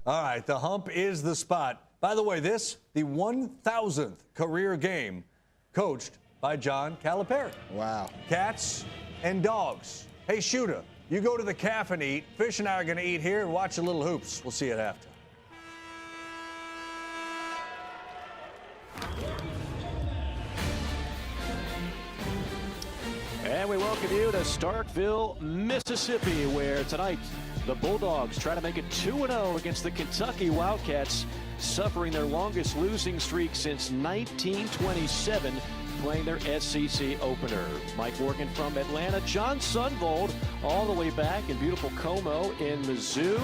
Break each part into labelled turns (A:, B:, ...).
A: All right, the hump is the spot. By the way, the 1,000th career game coached by John Calipari.
B: Wow.
A: Cats and dogs. Hey, shooter, you go to the calf and eat. Fish and I are going to eat here and watch a little hoops. We'll see you at halftime.
C: And we welcome you to Starkville, Mississippi, where tonight the Bulldogs try to make it 2-0 against the Kentucky Wildcats, suffering their longest losing streak since 1927, playing their SEC opener. Mike Morgan from Atlanta, John Sunvold all the way back in beautiful Como in Mizzou.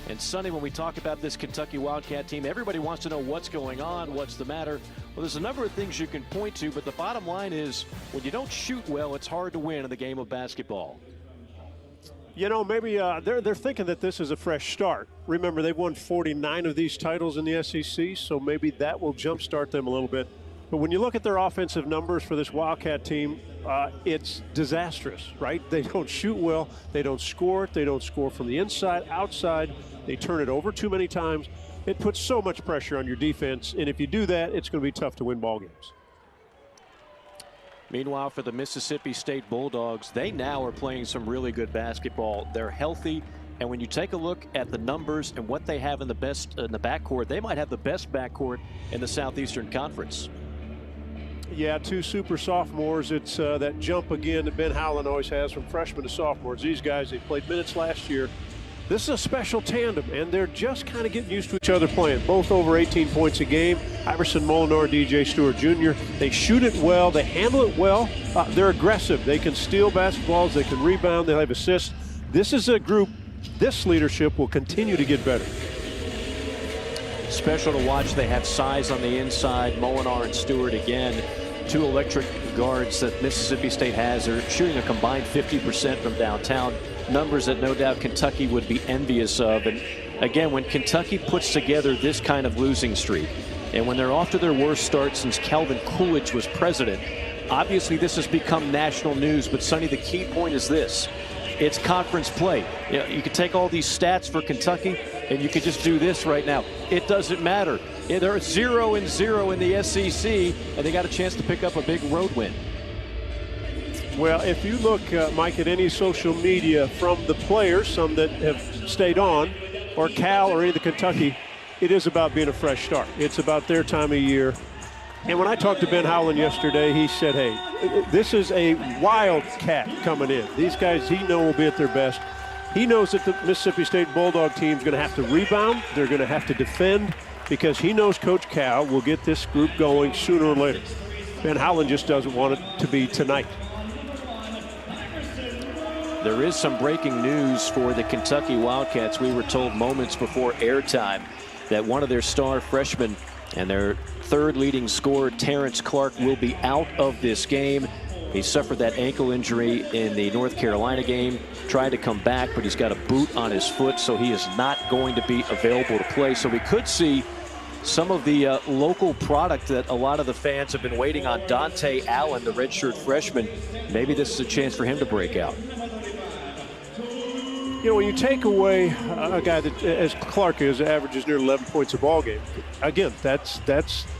C: And Sonny, when we talk about this Kentucky Wildcat team, everybody wants to know what's going on, what's the matter. Well, there's a number of things you can point to, but the bottom line is when you don't shoot well, it's hard to win in the game of basketball.
D: You know, maybe they're thinking that this is a fresh start. Remember, they've won 49 of these titles in the SEC, so maybe that will jumpstart them a little bit. But when you look at their offensive numbers for this Wildcat team, it's disastrous, right? They don't shoot well. They don't score it. They don't score from the inside, outside. They turn it over too many times. It puts so much pressure on your defense, and if you do that, it's going to be tough to win ball games.
C: Meanwhile, for the Mississippi State Bulldogs, they now are playing some really good basketball. They're healthy, and when you take a look at the numbers and what they have in the backcourt, they might have the best backcourt in the Southeastern Conference.
D: Yeah, two super sophomores. It's that jump again that Ben Howland always has from freshmen to sophomores. These guys, they played minutes last year. This is a special tandem, and they're just kind of getting used to each other playing. Both over 18 points a game. Iverson Molinar, DJ Stewart Jr. They shoot it well. They handle it well. They're aggressive. They can steal basketballs. They can rebound. They'll have assists. This is a group, this leadership will continue to get better.
C: Special to watch. They have size on the inside. Molinar and Stewart again. Two electric guards that Mississippi State has. They're shooting a combined 50% from downtown. Numbers that no doubt Kentucky would be envious of. And again, when Kentucky puts together this kind of losing streak, and when they're off to their worst start since Calvin Coolidge was president, obviously this has become national news. But Sonny, the key point is this: it's conference play. You know, you can take all these stats for Kentucky, and you could just do this right now. It doesn't matter. They're 0-0 in the SEC, and they got a chance to pick up a big road win.
D: Well, if you look, Mike, at any social media from the players, some that have stayed on, or Cal or any of the Kentucky, it is about being a fresh start. It's about their time of year. And when I talked to Ben Howland yesterday, he said, hey, this is a wildcat coming in. These guys he knows will be at their best. He knows that the Mississippi State Bulldog team is going to have to rebound. They're going to have to defend because he knows Coach Cal will get this group going sooner or later. Ben Howland just doesn't want it to be tonight.
C: There is some breaking news for the Kentucky Wildcats. We were told moments before airtime that one of their star freshmen and their third leading scorer, Terrence Clarke, will be out of this game. He suffered that ankle injury in the North Carolina game, tried to come back, but he's got a boot on his foot, so he is not going to be available to play. So we could see some of the local product that a lot of the fans have been waiting on. Dante Allen, the redshirt freshman, maybe this is a chance for him to break out.
D: You know, when you take away a guy that, as Clarke is, averages near 11 points a ball game, again, that's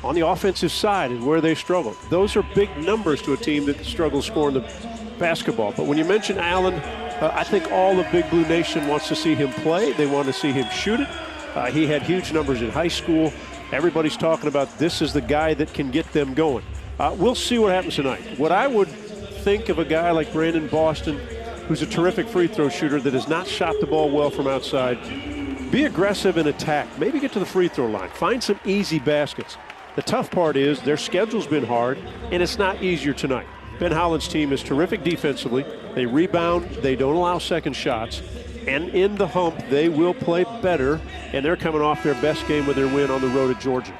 D: on the offensive side and where they struggle. Those are big numbers to a team that struggles scoring the basketball. But when you mention Allen, I think all the Big Blue Nation wants to see him play. They want to see him shoot it. He had huge numbers in high school. Everybody's talking about this is the guy that can get them going. We'll see what happens tonight. What I would think of a guy like Brandon Boston, who's a terrific free throw shooter that has not shot the ball well from outside. Be aggressive and attack. Maybe get to the free throw line. Find some easy baskets. The tough part is their schedule's been hard, and it's not easier tonight. Ben Howland's team is terrific defensively. They rebound. They don't allow second shots. And in the hump, they will play better, and they're coming off their best game with their win on the road at Georgia.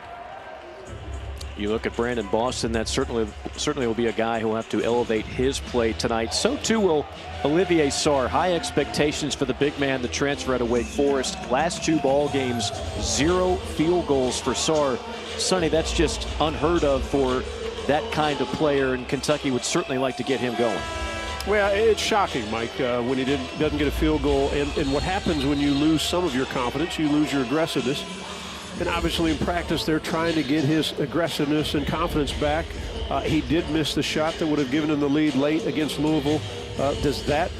C: You look at Brandon Boston, that certainly will be a guy who will have to elevate his play tonight. So too will Olivier Sarr. High expectations for the big man, the transfer out of Wake Forest. Last two ball games, 0 field goals for Sarr. Sonny, that's just unheard of for that kind of player, and Kentucky would certainly like to get him going.
D: Well, it's shocking, Mike, when he doesn't get a field goal. And what happens when you lose some of your confidence, you lose your aggressiveness. And obviously in practice, they're trying to get his aggressiveness and confidence back. He did miss the shot that would have given him the lead late against Louisville. Does that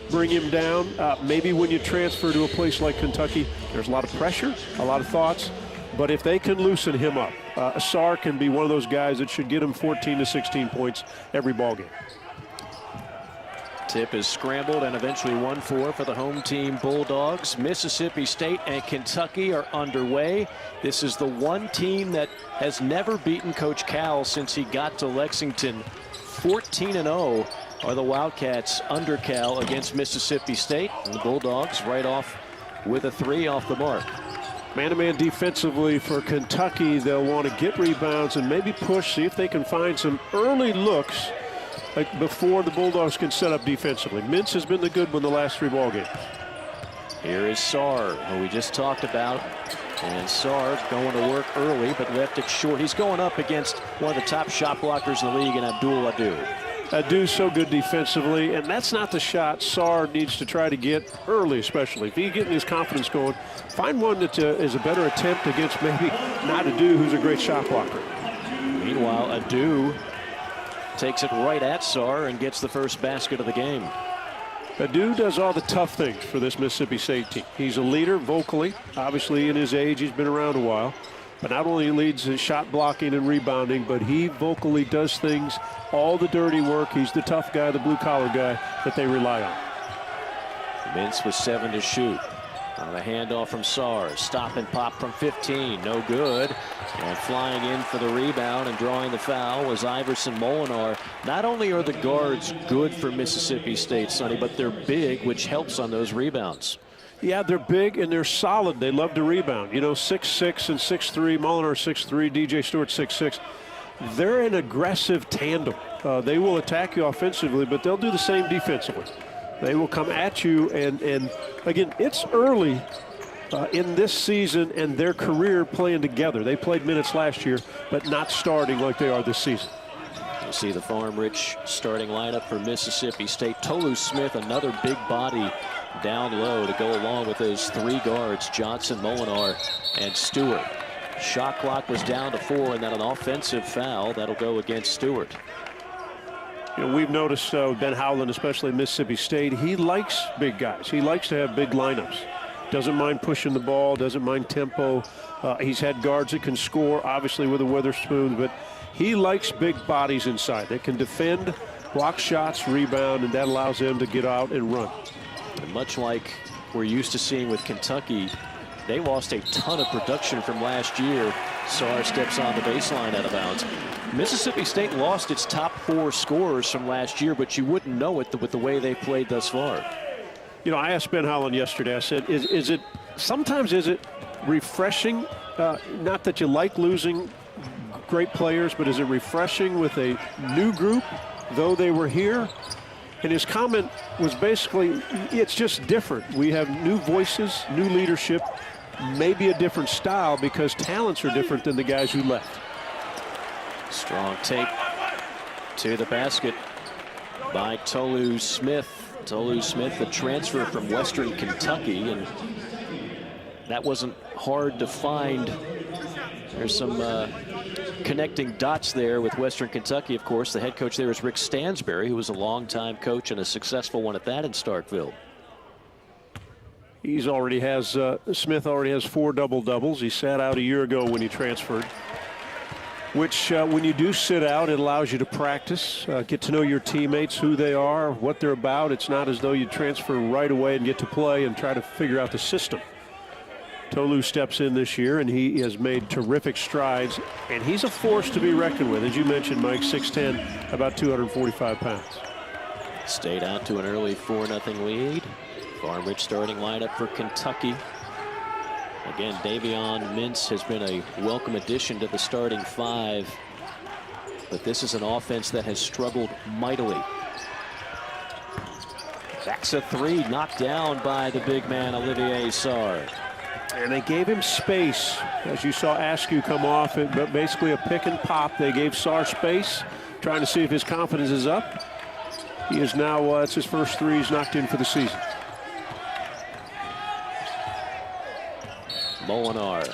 D: bring him down? Maybe when you transfer to a place like Kentucky, there's a lot of pressure, a lot of thoughts. But if they can loosen him up, Sarr can be one of those guys that should get him 14 to 16 points every ball game.
C: Tip is scrambled and eventually 1-4 for the home team Bulldogs. Mississippi State and Kentucky are underway. This is the one team that has never beaten Coach Cal since he got to Lexington. 14-0 are the Wildcats under Cal against Mississippi State. And the Bulldogs right off with a 3 off the mark.
D: Man-to-man defensively for Kentucky, they'll want to get rebounds and maybe push, see if they can find some early looks before the Bulldogs can set up defensively. Mintz has been the good one the last 3 ball games.
C: Here is Sarr, who we just talked about. And Sarr going to work early, but left it short. He's going up against one of the top shot blockers in the league, and Abdul Adu.
D: Adu's so good defensively, and that's not the shot Sarr needs to try to get early, especially. If he's getting his confidence going, find one that is a better attempt against maybe not Adu, who's a great shot blocker.
C: Meanwhile, Adu takes it right at Sarr and gets the first basket of the game.
D: Adu does all the tough things for this Mississippi State team. He's a leader vocally. Obviously, in his age, he's been around a while. But not only leads in shot blocking and rebounding, but he vocally does things, all the dirty work. He's the tough guy, the blue-collar guy that they rely on.
C: Mintz with 7 to shoot. On the handoff from Sarr. Stop and pop from 15. No good. And flying in for the rebound and drawing the foul was Iverson Molinar. Not only are the guards good for Mississippi State, Sonny, but they're big, which helps on those rebounds.
D: Yeah, they're big and they're solid. They love to rebound. You know, 6'6" and 6'3". Molinar 6'3", DJ Stewart 6'6". They're an aggressive tandem. They will attack you offensively, but they'll do the same defensively. They will come at you, and again, it's early in this season and their career playing together. They played minutes last year, but not starting like they are this season.
C: You see the Farm-Rich starting lineup for Mississippi State. Tolu Smith, another big body down low to go along with those 3 guards, Johnson, Molinar, and Stewart. Shot clock was down to 4, and then an offensive foul that'll go against Stewart.
D: You know, we've noticed Ben Howland, especially Mississippi State, he likes big guys. He likes to have big lineups. Doesn't mind pushing the ball, doesn't mind tempo. He's had guards that can score, obviously with a Witherspoon, but he likes big bodies inside that can defend, block shots, rebound, and that allows them to get out and run.
C: And much like we're used to seeing with Kentucky, they lost a ton of production from last year. Sarr steps on the baseline out of bounds. Mississippi State lost its top 4 scorers from last year, but you wouldn't know it with the way they played thus far.
D: You know, I asked Ben Howland yesterday, I said, is it refreshing, not that you like losing great players, but is it refreshing with a new group, though they were here? And his comment was basically, it's just different. We have new voices, new leadership, maybe a different style because talents are different than the guys who left.
C: Strong take to the basket by Tolu Smith. Tolu Smith, the transfer from Western Kentucky, and that wasn't hard to find. There's some connecting dots there with Western Kentucky, of course. The head coach there is Rick Stansbury, who was a longtime coach and a successful one at that in Starkville.
D: Smith already has 4 double-doubles. He sat out a year ago when he transferred, which when you do sit out, it allows you to practice, get to know your teammates, who they are, what they're about. It's not as though you transfer right away and get to play and try to figure out the system. Tolu steps in this year, and he has made terrific strides, and he's a force to be reckoned with. As you mentioned, Mike, 6'10", about 245 pounds.
C: State out to an early 4-0 lead. Farm-Rich starting lineup for Kentucky. Again, Davion Mintz has been a welcome addition to the starting 5, but this is an offense that has struggled mightily. That's a 3 knocked down by the big man, Olivier Sarr.
D: And they gave him space. As you saw Askew come off, but basically a pick and pop. They gave Sarr space, trying to see if his confidence is up. He is now, it's his first three he's knocked in for the season.
C: Molinar,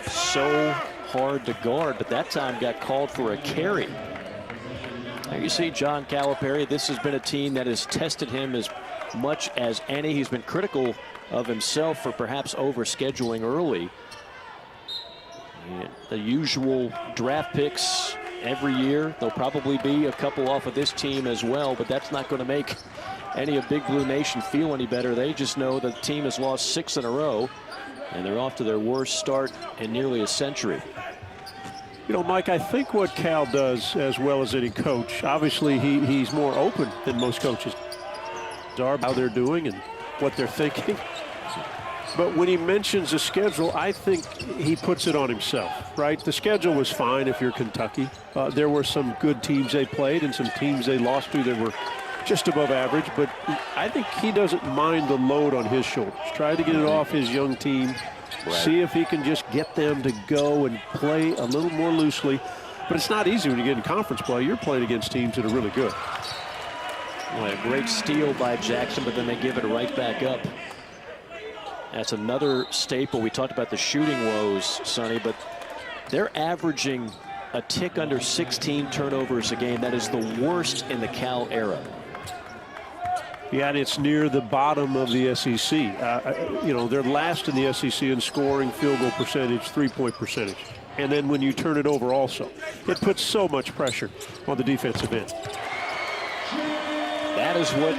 C: so hard to guard, but that time got called for a carry. Now you see John Calipari, this has been a team that has tested him as much as any. He's been critical of himself for perhaps overscheduling early. The usual draft picks every year. There'll probably be a couple off of this team as well, but that's not going to make any of Big Blue Nation feel any better. They just know the team has lost 6 in a row, and they're off to their worst start in nearly a century.
D: You know, Mike, I think what Cal does as well as any coach, obviously he's more open than most coaches are, how they're doing and what they're thinking. But when he mentions the schedule, I think he puts it on himself, right? The schedule was fine if you're Kentucky. There were some good teams they played and some teams they lost to that were just above average. But I think he doesn't mind the load on his shoulders. Try to get it off his young team. Right. See if he can just get them to go and play a little more loosely. But it's not easy when you get in conference play. You're playing against teams that are really good.
C: Well, a great steal by Jackson, but then they give it right back up. That's another staple. We talked about the shooting woes, Sonny, but they're averaging a tick under 16 turnovers a game. That is the worst in the Cal era.
D: Yeah, and it's near the bottom of the SEC. You know, they're last in the SEC in scoring, field goal percentage, three-point percentage. And then when you turn it over also, it puts so much pressure on the defensive end.
C: That is what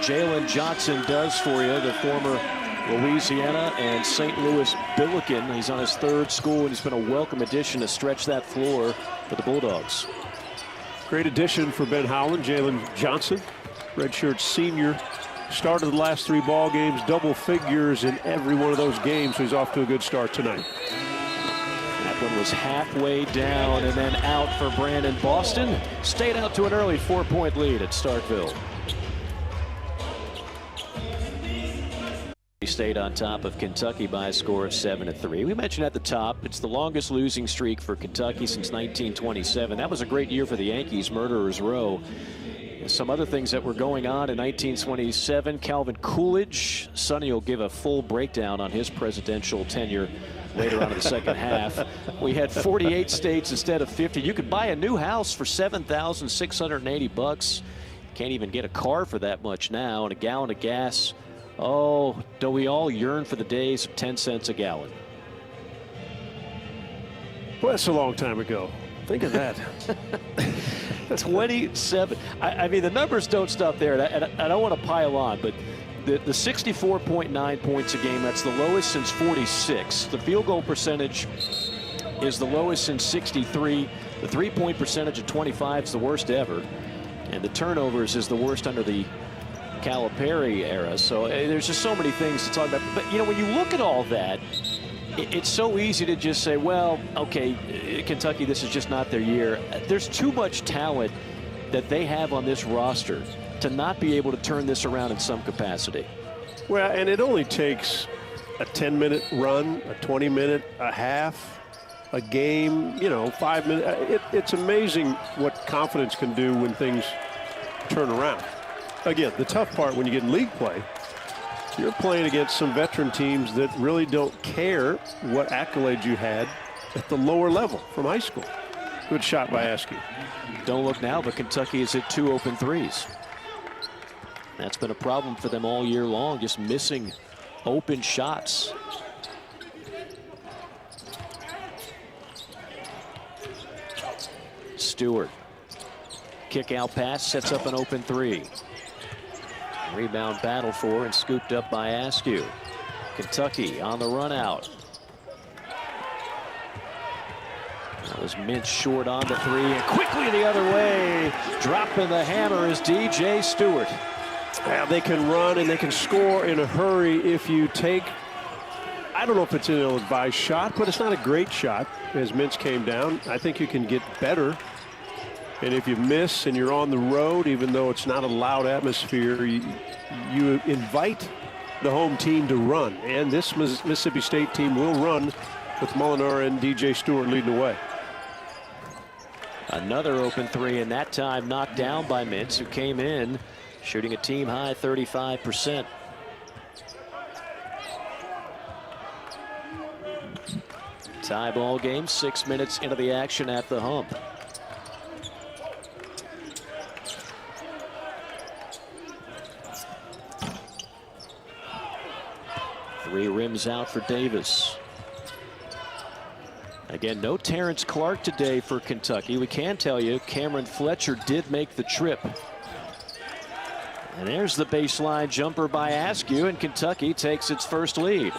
C: Jalen Johnson does for you, the former Louisiana and St. Louis Billiken. He's on his 3rd school, and he's been a welcome addition to stretch that floor for the Bulldogs.
D: Great addition for Ben Howland. Jalen Johnson, redshirt senior, started the last 3 ball games, double figures in every one of those games, so he's off to a good start tonight.
C: That one was halfway down and then out for Brandon. Boston stayed out to an early 4-point lead at Starkville. He stayed on top of Kentucky by a score of 7-3. We mentioned at the top, it's the longest losing streak for Kentucky since 1927. That was a great year for the Yankees, Murderers Row. Some other things that were going on in 1927, Calvin Coolidge. Sonny will give a full breakdown on his presidential tenure later on in the second half. We had 48 states instead of 50. You could buy a new house for $7,680. Can't even get a car for that much now, and a gallon of gas. Oh, do we all yearn for the days of 10 cents a gallon?
D: Well, that's a long time ago. Think of that.
C: 27. I mean, the numbers don't stop there. And I don't want to pile on, but the 64.9 points a game, that's the lowest since 46. The field goal percentage is the lowest since 63. The 3-point percentage of 25 is the worst ever. And the turnovers is the worst under the Calipari era. So there's just so many things to talk about. But, you know, when you look at all that, it's so easy to just say, well, okay, Kentucky, this is just not their year. There's too much talent that they have on this roster to not be able to turn this around in some capacity.
D: Well, and it only takes a 10-minute run, a 20-minute, a half, a game, you know, 5 minutes. It's amazing what confidence can do when things turn around. Again, the tough part when you get in league play, you're playing against some veteran teams that really don't care what accolades you had at the lower level from high school. Good shot by Askew.
C: Don't look now, but Kentucky has hit 2 open threes. That's been a problem for them all year long, just missing open shots. Stewart. Kick out pass, sets up an open 3. Rebound battle for and scooped up by Askew. Kentucky on the run out. That was Mintz short on the 3 and quickly the other way. Dropping the hammer is DJ Stewart.
D: Well, they can run and they can score in a hurry if you take, I don't know if it's an ill-advised shot, but it's not a great shot as Mintz came down. I think you can get better. And if you miss and you're on the road, even though it's not a loud atmosphere, you invite the home team to run. And this Mississippi State team will run with Molinar and DJ Stewart leading the way.
C: Another open three, and that time knocked down by Mintz, who came in shooting a team high 35%. Tie ball game, 6 minutes into the action at the hump. Three rims out for Davis. Again, no Terrence Clarke today for Kentucky. We can tell you Cameron Fletcher did make the trip. And there's the baseline jumper by Askew, and Kentucky takes its first lead.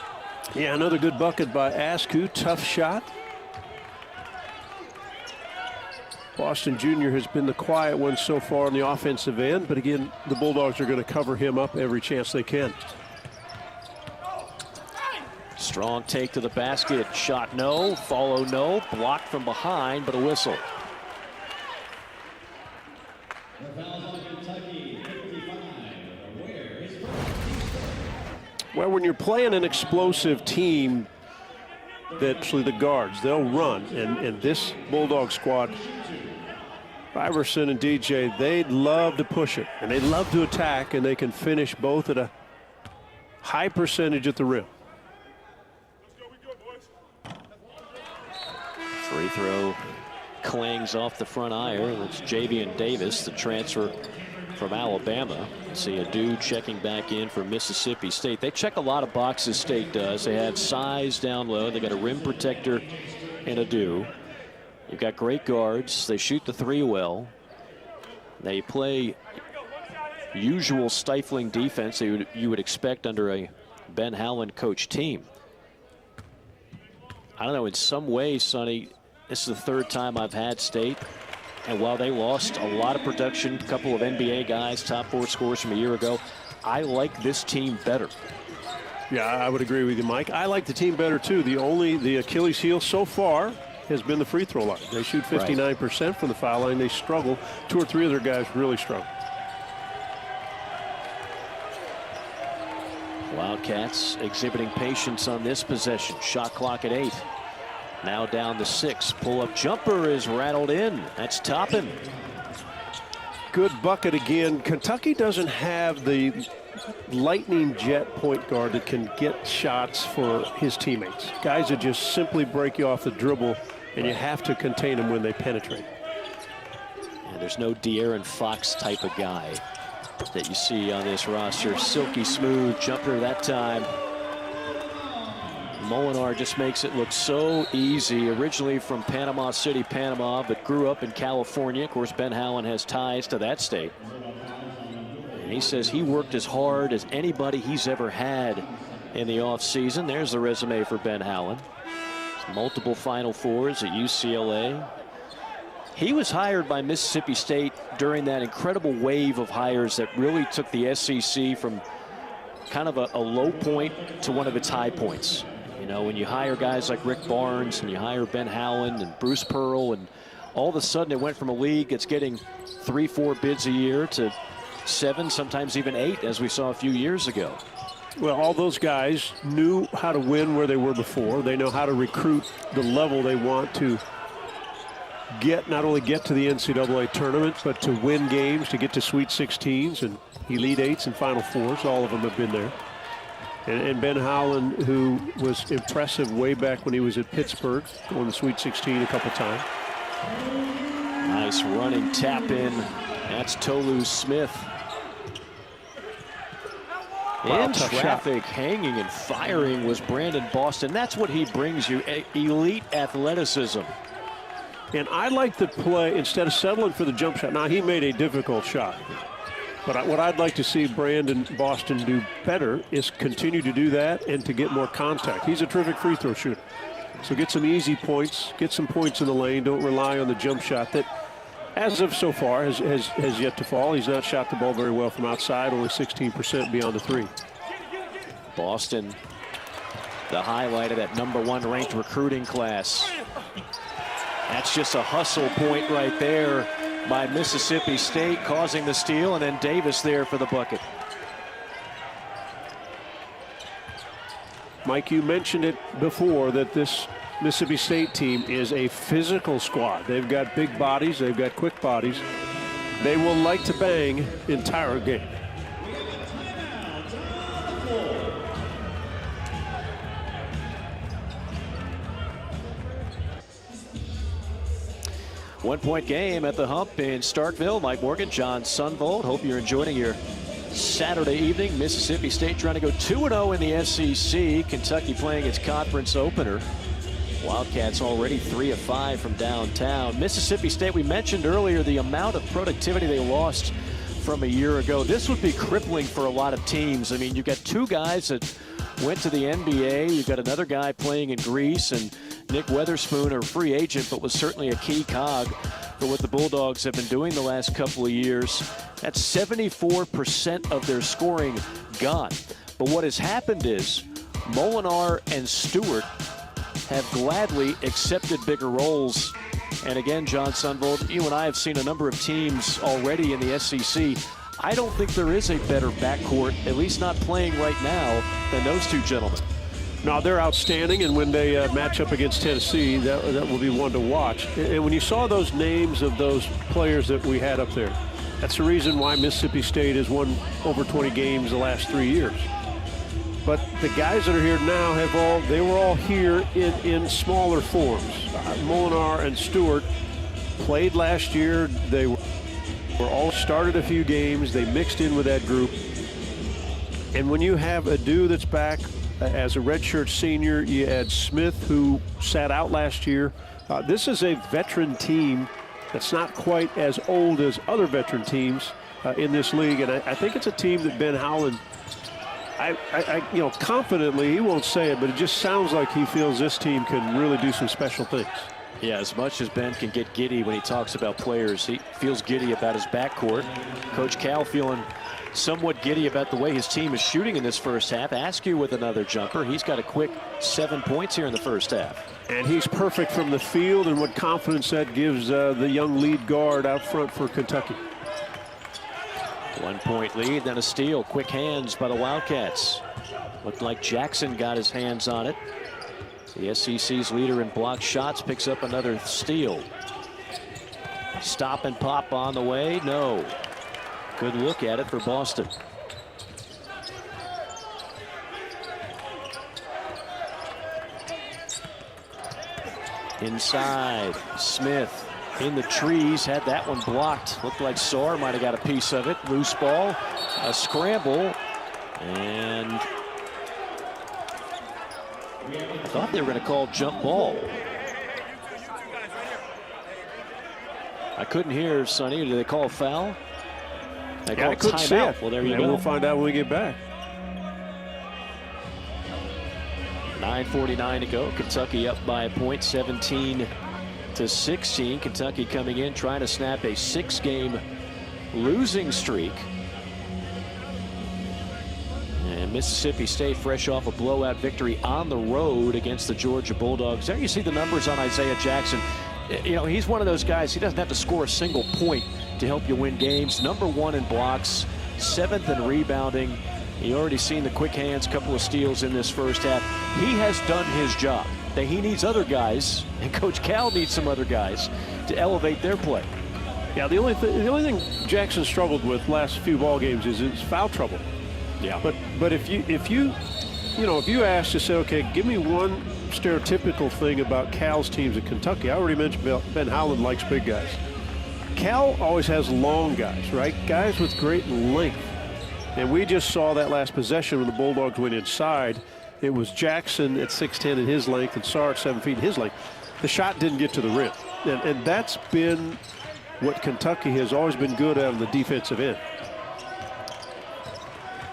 D: Yeah, another good bucket by Askew. Tough shot. Boston Jr. has been the quiet one so far on the offensive end, but again, the Bulldogs are going to cover him up every chance they can.
C: Strong take to the basket. Shot no. Follow no. Blocked from behind, but a whistle.
D: Well, when you're playing an explosive team, that actually the guards, they'll run. And this Bulldog squad, Iverson and DJ, they love to push it. And they love to attack, and they can finish both at a high percentage at the rim.
C: Free throw clangs off the front iron. That's Javian Davis, the transfer from Alabama. See a dude checking back in for Mississippi State. They check a lot of boxes, State does. They have size down low. They got a rim protector and a do. You've got great guards. They shoot the three well. They play usual stifling defense that you would expect under a Ben Howland coach team. I don't know, in some ways, Sonny, this is the third time I've had State. And while they lost a lot of production, a couple of NBA guys, top 4 scorers from a year ago, I like this team better.
D: Yeah, I would agree with you, Mike. I like the team better, too. The Achilles heel so far has been the free throw line. They shoot 59% from the foul line. They struggle. 2 or 3 of their guys really struggle.
C: Wildcats exhibiting patience on this possession. Shot clock at 8. Now down to 6. Pull-up jumper is rattled in. That's Toppin.
D: Good bucket again. Kentucky doesn't have the lightning jet point guard that can get shots for his teammates. Guys that just simply break you off the dribble, and you have to contain them when they penetrate.
C: And there's no De'Aaron Fox type of guy that you see on this roster. Silky smooth jumper that time. Molinar just makes it look so easy. Originally from Panama City, Panama, but grew up in California. Of course, Ben Howland has ties to that state. And he says he worked as hard as anybody he's ever had in the offseason. There's the resume for Ben Howland. Multiple Final Fours at UCLA. He was hired by Mississippi State during that incredible wave of hires that really took the SEC from kind of a low point to one of its high points. You know, when you hire guys like Rick Barnes and you hire Ben Howland and Bruce Pearl, and all of a sudden it went from a league that's getting 3-4 bids a year to 7, sometimes even 8, as we saw a few years ago.
D: Well, all those guys knew how to win where they were before. They know how to recruit the level they want to get, not only get to the NCAA tournament, but to win games, to get to Sweet 16s and Elite 8s and Final Fours. All of them have been there. And Ben Howland, who was impressive way back when he was at Pittsburgh, going to Sweet 16 a couple times.
C: Nice running tap in. That's Tolu Smith.
D: Wow,
C: in traffic, hanging and firing was Brandon Boston. That's what he brings you, elite athleticism.
D: And I like the play, instead of settling for the jump shot. Now, he made a difficult shot. But what I'd like to see Brandon Boston do better is continue to do that and to get more contact. He's a terrific free throw shooter. So get some easy points, get some points in the lane. Don't rely on the jump shot that, as of so far, has yet to fall. He's not shot the ball very well from outside, only 16% beyond the 3.
C: Boston, the highlight of that #1 ranked recruiting class. That's just a hustle point right there by Mississippi State, causing the steal, and then Davis there for the bucket.
D: Mike, you mentioned it before that this Mississippi State team is a physical squad. They've got big bodies. They've got quick bodies. They will like to bang entire game.
C: One-point game at the Hump in Starkville. Mike Morgan, John Sunvold. Hope you're enjoying your Saturday evening. Mississippi State trying to go 2-0 in the SEC. Kentucky playing its conference opener. Wildcats already 3 of 5 from downtown. Mississippi State, we mentioned earlier the amount of productivity they lost from a year ago. This would be crippling for a lot of teams. I mean, you've got 2 guys that went to the NBA. You've got another guy playing in Greece, and Nick Weatherspoon, a free agent, but was certainly a key cog for what the Bulldogs have been doing the last couple of years. That's 74% of their scoring gone. But what has happened is Molinar and Stewart have gladly accepted bigger roles. And again, John Sunvold, you and I have seen a number of teams already in the SEC. I don't think there is a better backcourt, at least not playing right now, than those 2 gentlemen.
D: No, they're outstanding, and when they match up against Tennessee, that will be one to watch. And when you saw those names of those players that we had up there, that's the reason why Mississippi State has won over 20 games the last 3 years. But the guys that are here now they were all here in smaller forms. Molinar and Stewart played last year. They were all started a few games. They mixed in with that group. And when you have Adu that's back as a redshirt senior, you add Smith, who sat out last year. This is a veteran team that's not quite as old as other veteran teams in this league. And I think it's a team that Ben Howland, confidently, he won't say it, but it just sounds like he feels this team can really do some special things.
C: Yeah, as much as Ben can get giddy when he talks about players, he feels giddy about his backcourt. Coach Cal feeling somewhat giddy about the way his team is shooting in this first half. Askew with another jumper. He's got a quick 7 points here in the first half.
D: And he's perfect from the field, and what confidence that gives the young lead guard out front for Kentucky.
C: 1 point lead, then a steal. Quick hands by the Wildcats. Looked like Jackson got his hands on it. The SEC's leader in block shots picks up another steal. Stop and pop on the way. No. Good look at it for Boston. Inside, Smith in the trees, had that one blocked. Looked like Sarr might have got a piece of it. Loose ball, a scramble, and I thought they were going to call jump ball. I couldn't hear, Sonny. Did they call a foul? They called timeout. Well, there you go.
D: We'll find out when we get back.
C: 9:49 to go. Kentucky up by a point, 17-16. Kentucky coming in trying to snap a 6-game losing streak. And Mississippi State fresh off a blowout victory on the road against the Georgia Bulldogs. There you see the numbers on Isaiah Jackson. You know, he's one of those guys, he doesn't have to score a single point to help you win games. #1 in blocks, 7th in rebounding. You already seen the quick hands, couple of steals in this first half. He has done his job. He needs other guys, and Coach Cal needs some other guys to elevate their play.
D: Yeah, the only thing Jackson struggled with last few ball games is his foul trouble.
C: Yeah.
D: But if you ask to say, okay, give me one stereotypical thing about Cal's teams at Kentucky. I already mentioned Ben Howland likes big guys. Cal always has long guys, right? Guys with great length. And we just saw that last possession when the Bulldogs went inside. It was Jackson at 6'10" in his length and Sarr at 7 feet in his length. The shot didn't get to the rim. And that's been what Kentucky has always been good at on the defensive end.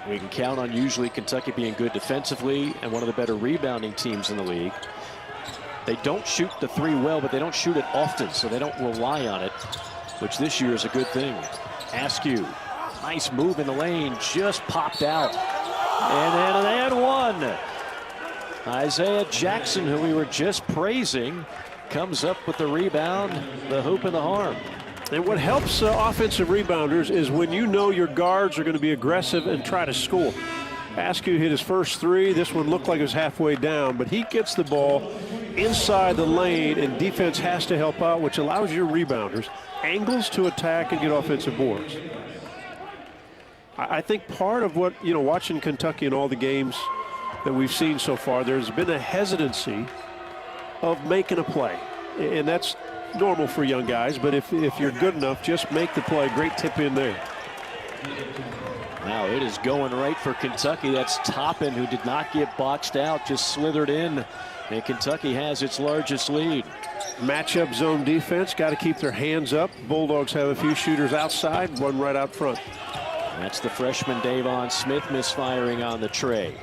C: We can count on usually Kentucky being good defensively and one of the better rebounding teams in the league. They don't shoot the three well, but they don't shoot it often, so they don't rely on it, which this year is a good thing. Askew, nice move in the lane, just popped out. And then one. Isaiah Jackson, who we were just praising, comes up with the rebound, the hoop and the harm.
D: And what helps offensive rebounders is when you know your guards are going to be aggressive and try to score. Askew hit his first three. This one looked like it was halfway down, but he gets the ball. inside the lane, and defense has to help out, which allows your rebounders angles to attack and get offensive boards. I think part of what, watching Kentucky in all the games that we've seen so far, there's been a hesitancy of making a play. And that's normal for young guys, but if you're good enough, just make the play. Great tip in there.
C: Now it is going right for Kentucky. That's Toppin, who did not get boxed out, just slithered in. And Kentucky has its largest lead.
D: Matchup zone defense, got to keep their hands up. Bulldogs have a few shooters outside, one right out front.
C: That's the freshman Davon Smith misfiring on the tray.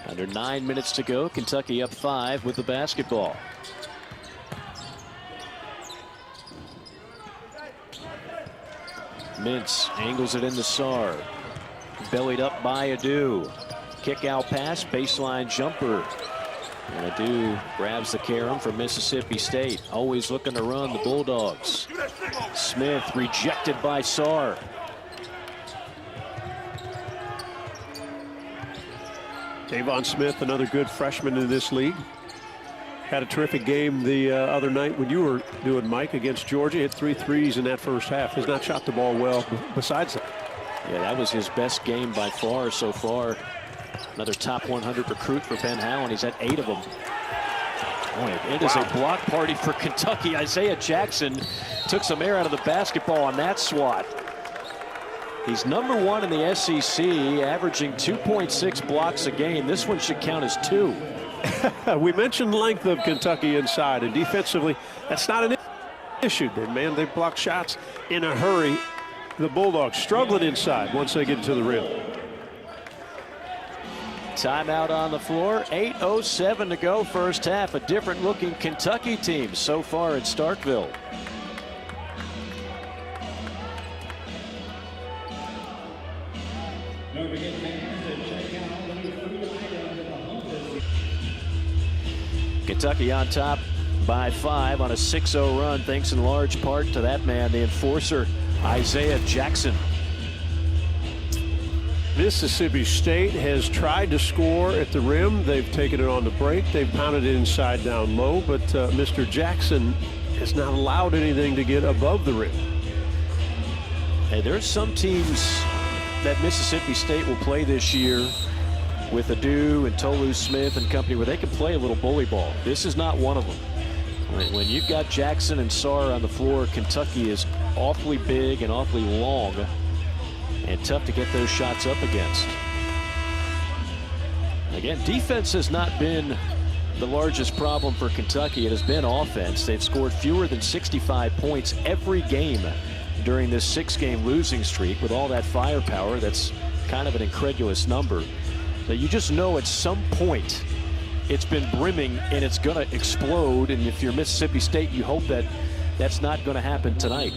C: Under 9 minutes to go, Kentucky up 5 with the basketball. Mintz angles it into Sarr. Bellied up by Adu. Kick out pass, baseline jumper. And Adu grabs the carom from Mississippi State. Always looking to run the Bulldogs. Smith rejected by Sarr.
D: Davon Smith, another good freshman in this league. Had a terrific game the other night when you were doing, Mike, against Georgia. Hit 3 threes in that first half. Has not shot the ball well besides that.
C: Yeah, that was his best game by far so far. Another top 100 recruit for Ben Howland. He's had 8 of them. Boy, it is a block party for Kentucky. Isaiah Jackson took some air out of the basketball on that swat. He's #1 in the SEC, averaging 2.6 blocks a game. This one should count as 2.
D: We mentioned length of Kentucky inside, and defensively, that's not an issue. They block shots in a hurry. The Bulldogs struggling inside once they get into the rim.
C: Timeout on the floor. 8:07 to go first half. A different looking Kentucky team so far at Starkville. Kentucky on top by 5 on a 6-0 run, thanks in large part to that man, the enforcer, Isaiah Jackson.
D: Mississippi State has tried to score at the rim. They've taken it on the break. They've pounded it inside down low, but Mr. Jackson has not allowed anything to get above the rim.
C: Hey, there's some teams that Mississippi State will play this year with Adu and Tolu Smith and company where they can play a little bully ball. This is not one of them. When you've got Jackson and Sarr on the floor, Kentucky is awfully big and awfully long and tough to get those shots up against. Again, defense has not been the largest problem for Kentucky. It has been offense. They've scored fewer than 65 points every game during this 6-game losing streak. With all that firepower, that's kind of an incredulous number. So you just know at some point it's been brimming and it's going to explode. And if you're Mississippi State, you hope that that's not going to happen tonight.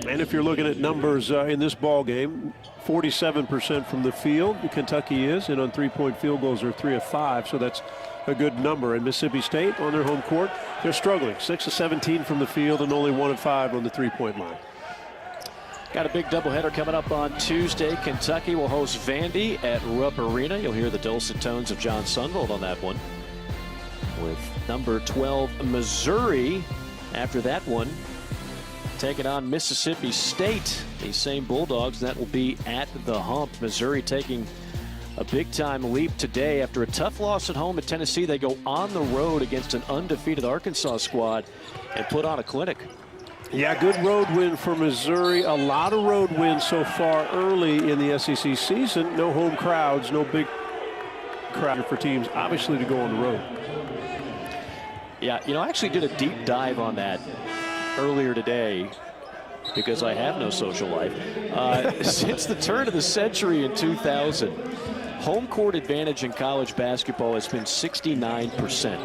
D: And if you're looking at numbers in this ball game, 47% from the field, Kentucky is, and on 3-point field goals are 3 of 5, so that's a good number. And Mississippi State on their home court, they're struggling, 6 of 17 from the field and only 1 of 5 on the 3-point line.
C: Got a big doubleheader coming up on Tuesday. Kentucky will host Vandy at Rupp Arena. You'll hear the dulcet tones of John Sunvold on that one. With number 12, Missouri, after that one, taking on Mississippi State. These same Bulldogs, that will be at the Hump. Missouri taking a big-time leap today. After a tough loss at home at Tennessee, they go on the road against an undefeated Arkansas squad and put on a clinic.
D: Yeah, good road win for Missouri. A lot of road wins so far early in the SEC season. No home crowds, no big crowd for teams, obviously, to go on the road.
C: Yeah, I actually did a deep dive on that earlier today because I have no social life. Since the turn of the century in 2000, home court advantage in college basketball has been 69%.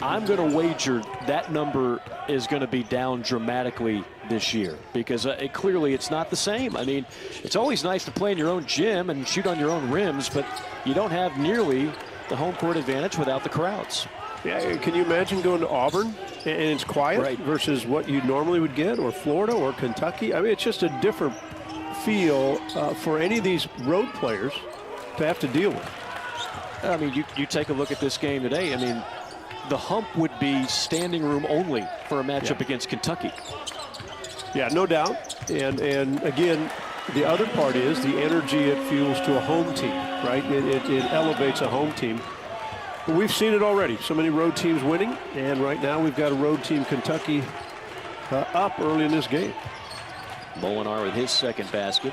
C: I'm going to wager that number is going to be down dramatically this year because clearly it's not the same. I mean, it's always nice to play in your own gym and shoot on your own rims, but you don't have nearly the home court advantage without the crowds.
D: Yeah, can you imagine going to Auburn and it's quiet versus what you normally would get, or Florida or Kentucky? I mean, it's just a different feel for any of these road players to have to deal with.
C: I mean, you take a look at this game today. I mean, the hump would be standing room only for a matchup against Kentucky.
D: Yeah, no doubt. And again, the other part is the energy it fuels to a home team, right? It elevates a home team. But we've seen it already. So many road teams winning, and right now we've got a road team, Kentucky, up early in this game.
C: Molinar with his second basket.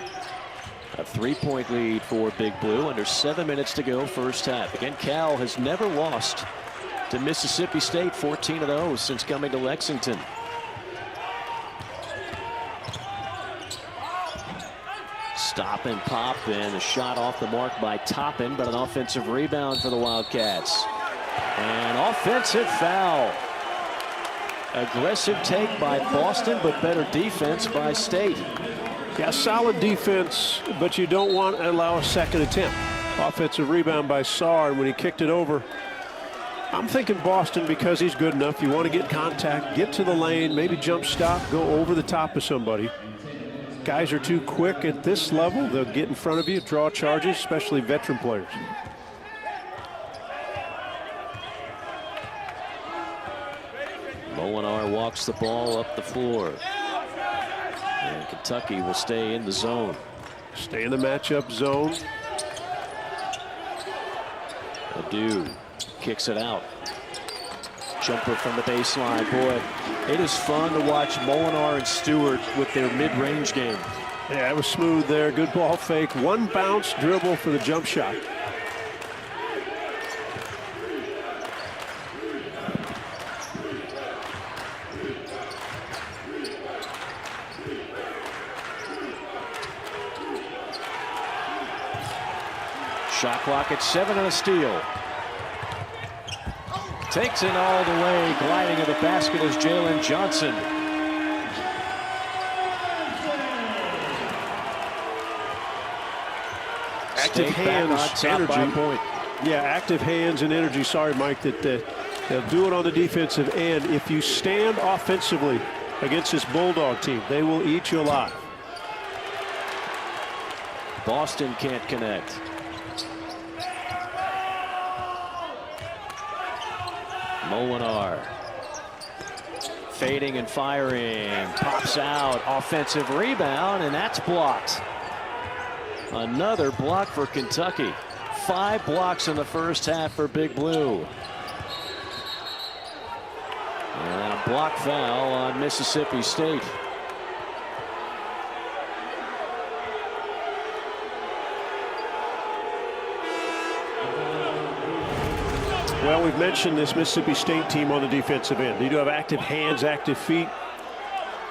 C: A 3-point lead for Big Blue. Under 7 minutes to go, first half. Again, Cal has never lost to Mississippi State, 14 of those since coming to Lexington. Stop and pop, and a shot off the mark by Toppin, but an offensive rebound for the Wildcats. An offensive foul. Aggressive take by Boston, but better defense by State.
D: Yeah, solid defense, but you don't want to allow a second attempt. Offensive rebound by Sarr, and when he kicked it over, I'm thinking Boston because he's good enough. You want to get contact, get to the lane, maybe jump stop, go over the top of somebody. Guys are too quick at this level. They'll get in front of you, draw charges, especially veteran players.
C: Molinar walks the ball up the floor. And Kentucky will stay in the zone.
D: Stay in the matchup zone.
C: Adu kicks it out. Jumper from the baseline. Boy, it is fun to watch Molinar and Stewart with their mid-range game.
D: Yeah, it was smooth there. Good ball fake. One bounce dribble for the jump shot.
C: Shot clock at 7 and a steal. Takes it all the way, gliding to the basket is Jalen Johnson.
D: Active hands, energy.
C: Point.
D: Yeah, active hands and energy. Sorry, Mike, that they'll do it on the defensive end. If you stand offensively against this Bulldog team, they will eat you alive.
C: Boston can't connect. Molinar fading and firing, pops out, offensive rebound, and that's blocked. Another block for Kentucky. 5 blocks in the first half for Big Blue. And a block foul on Mississippi State.
D: Well, we've mentioned this Mississippi State team on the defensive end. They do have active hands, active feet.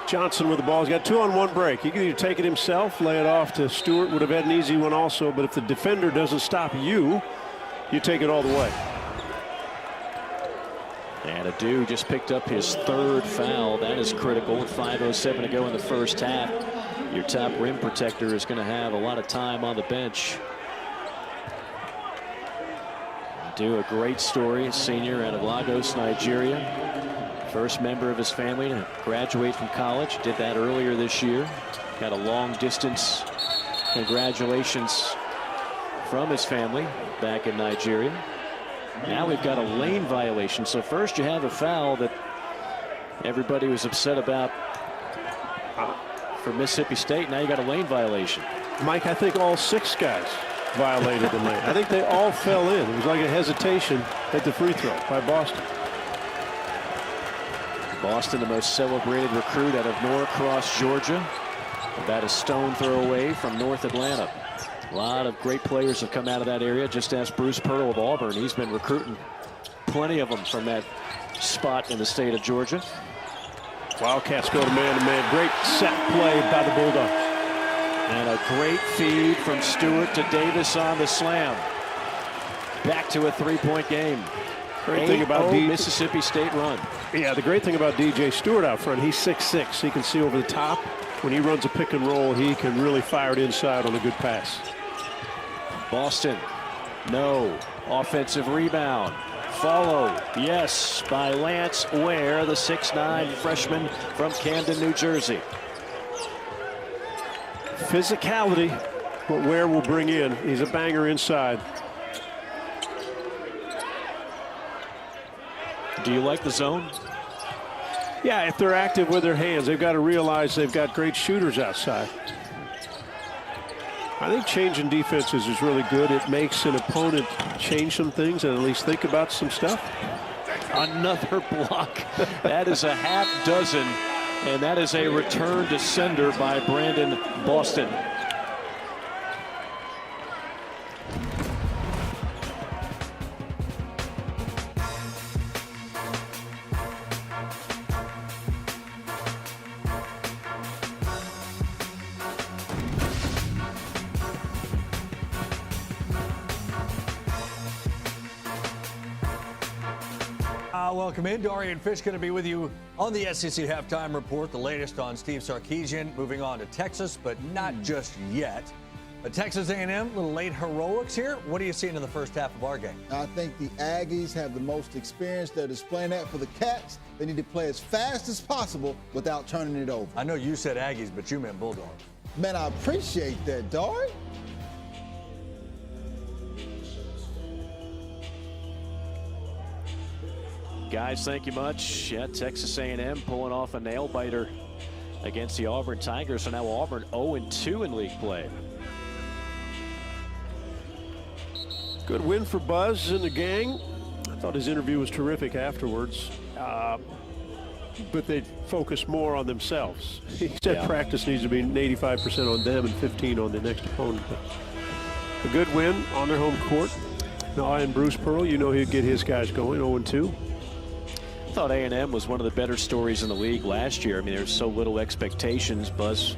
D: Johnson with the ball. He's got 2-on-1 break. He can either take it himself, lay it off to Stewart. Would have had an easy one also, but if the defender doesn't stop you, you take it all the way.
C: And Adu just picked up his 3rd foul. That is critical with 5:07 to go in the first half. Your top rim protector is going to have a lot of time on the bench. Adu, a great story, senior out of Lagos, Nigeria. First member of his family to graduate from college. Did that earlier this year. Got a long distance congratulations from his family back in Nigeria. Now we've got a lane violation. So first you have a foul that everybody was upset about for Mississippi State. Now you got a lane violation.
D: Mike, I think all 6 guys violated the lane. I think they all fell in. It was like a hesitation at the free throw by Boston.
C: Boston, the most celebrated recruit out of Norcross, Georgia. About a stone throw away from North Atlanta. A lot of great players have come out of that area. Just ask Bruce Pearl of Auburn. He's been recruiting plenty of them from that spot in the state of Georgia.
D: Wildcats go to man-to-man. Great set play by the Bulldogs.
C: And a great feed from Stewart to Davis on the slam. Back to a 3-point game.
D: Great thing about
C: Mississippi State run.
D: Yeah, the great thing about DJ Stewart out front, he's 6'6". He can see over the top. When he runs a pick and roll, he can really fire it inside on a good pass.
C: Boston, no. Offensive rebound. Follow, yes, by Lance Ware, the 6'9" freshman from Camden, New Jersey.
D: Physicality, what Ware will bring in. He's a banger inside.
C: Do you like the zone?
D: Yeah, if they're active with their hands, they've got to realize they've got great shooters outside. I think changing defenses is really good. It makes an opponent change some things and at least think about some stuff.
C: Another block. That is a half dozen, and that is a return to sender by Brandon Boston.
A: Welcome in. Dorian Fish going to be with you on the SEC Halftime Report. The latest on Steve Sarkisian moving on to Texas, but not just yet. But Texas A&M, a little late heroics here. What are you seeing in the first half of our game?
B: I think the Aggies have the most experience. They're displaying that for the Cats. They need to play as fast as possible without turning it over.
A: I know you said Aggies, but you meant Bulldog.
B: Man, I appreciate that, Dory.
C: Guys, thank you much. Yeah, Texas A&M pulling off a nail-biter against the Auburn Tigers. So now Auburn 0-2 in league play.
D: Good win for Buzz and the gang. I thought his interview was terrific afterwards. But they focus more on themselves. He said practice needs to be 85% on them and 15 on the next opponent. But a good win on their home court. Now, and Bruce Pearl, you know he'd get his guys going 0-2.
C: I thought A&M was one of the better stories in the league last year. I mean, there's so little expectations. Buzz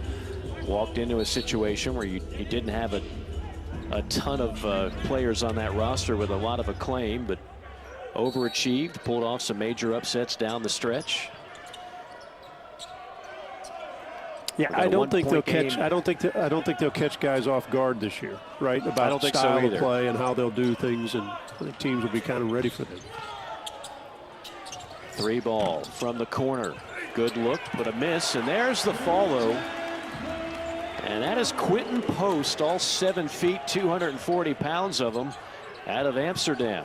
C: walked into a situation where you didn't have a ton of players on that roster with a lot of acclaim, but overachieved, pulled off some major upsets down the stretch.
D: Yeah, I don't think they'll catch. I don't think they'll catch guys off guard this year, right? About
C: I don't think
D: style
C: so
D: of play and how they'll do things, and I think teams will be kind of ready for them.
C: 3 ball from the corner. Good look, but a miss, and there's the follow. And that is Quentin Post, all 7 feet, 240 pounds of him, out of Amsterdam.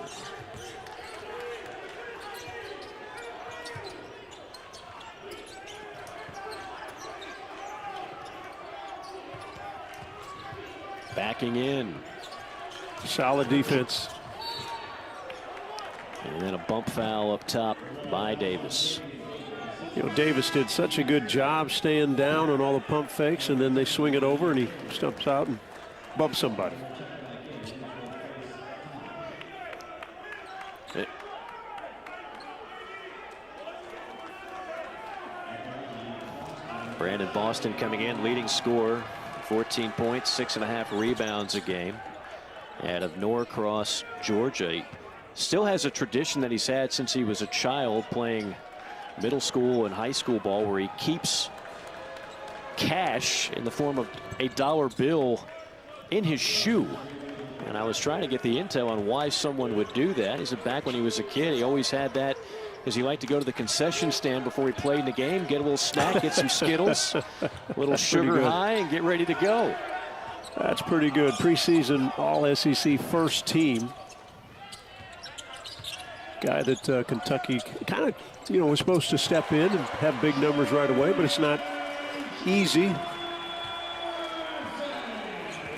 C: Backing in.
D: Solid defense.
C: And then a bump foul up top by Davis.
D: You know, Davis did such a good job staying down on all the pump fakes, and then they swing it over and he stumps out and bumps somebody.
C: Brandon Boston coming in, leading scorer, 14 points, 6.5 rebounds a game, out of Norcross, Georgia. He still has a tradition that he's had since he was a child, playing middle school and high school ball, where he keeps cash in the form of a dollar bill in his shoe. And I was trying to get the intel on why someone would do that. He said back when he was a kid, he always had that because he liked to go to the concession stand before he played in the game, get a little snack, get some Skittles, a little sugar high, and get ready to go.
D: That's pretty good. Preseason All-SEC first team. Guy that Kentucky kind of, you know, was supposed to step in and have big numbers right away, but it's not easy.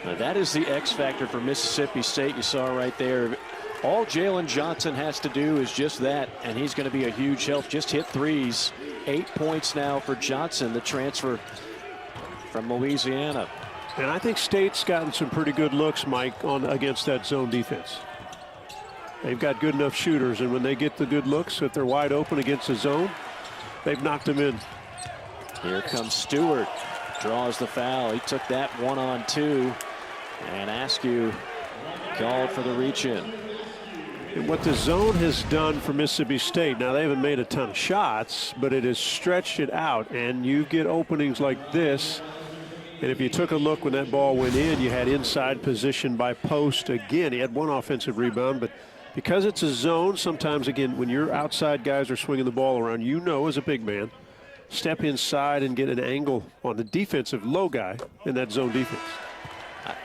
C: Now that is the X factor for Mississippi State. You saw right there. All Jalen Johnson has to do is just that, and he's going to be a huge help. Just hit threes. 8 points now for Johnson, the transfer from Louisiana.
D: And I think State's gotten some pretty good looks, Mike, on against that zone defense. They've got good enough shooters, and when they get the good looks, if they're wide open against the zone, they've knocked them in.
C: Here comes Stewart. Draws the foul. He took that 1-on-2, and Askew called for the reach-in.
D: And what the zone has done for Mississippi State, now they haven't made a ton of shots, but it has stretched it out, and you get openings like this. And if you took a look when that ball went in, you had inside position by Post again. He had one offensive rebound, but because it's a zone, sometimes, again, when your outside guys are swinging the ball around, you know as a big man, step inside and get an angle on the defensive low guy in that zone defense.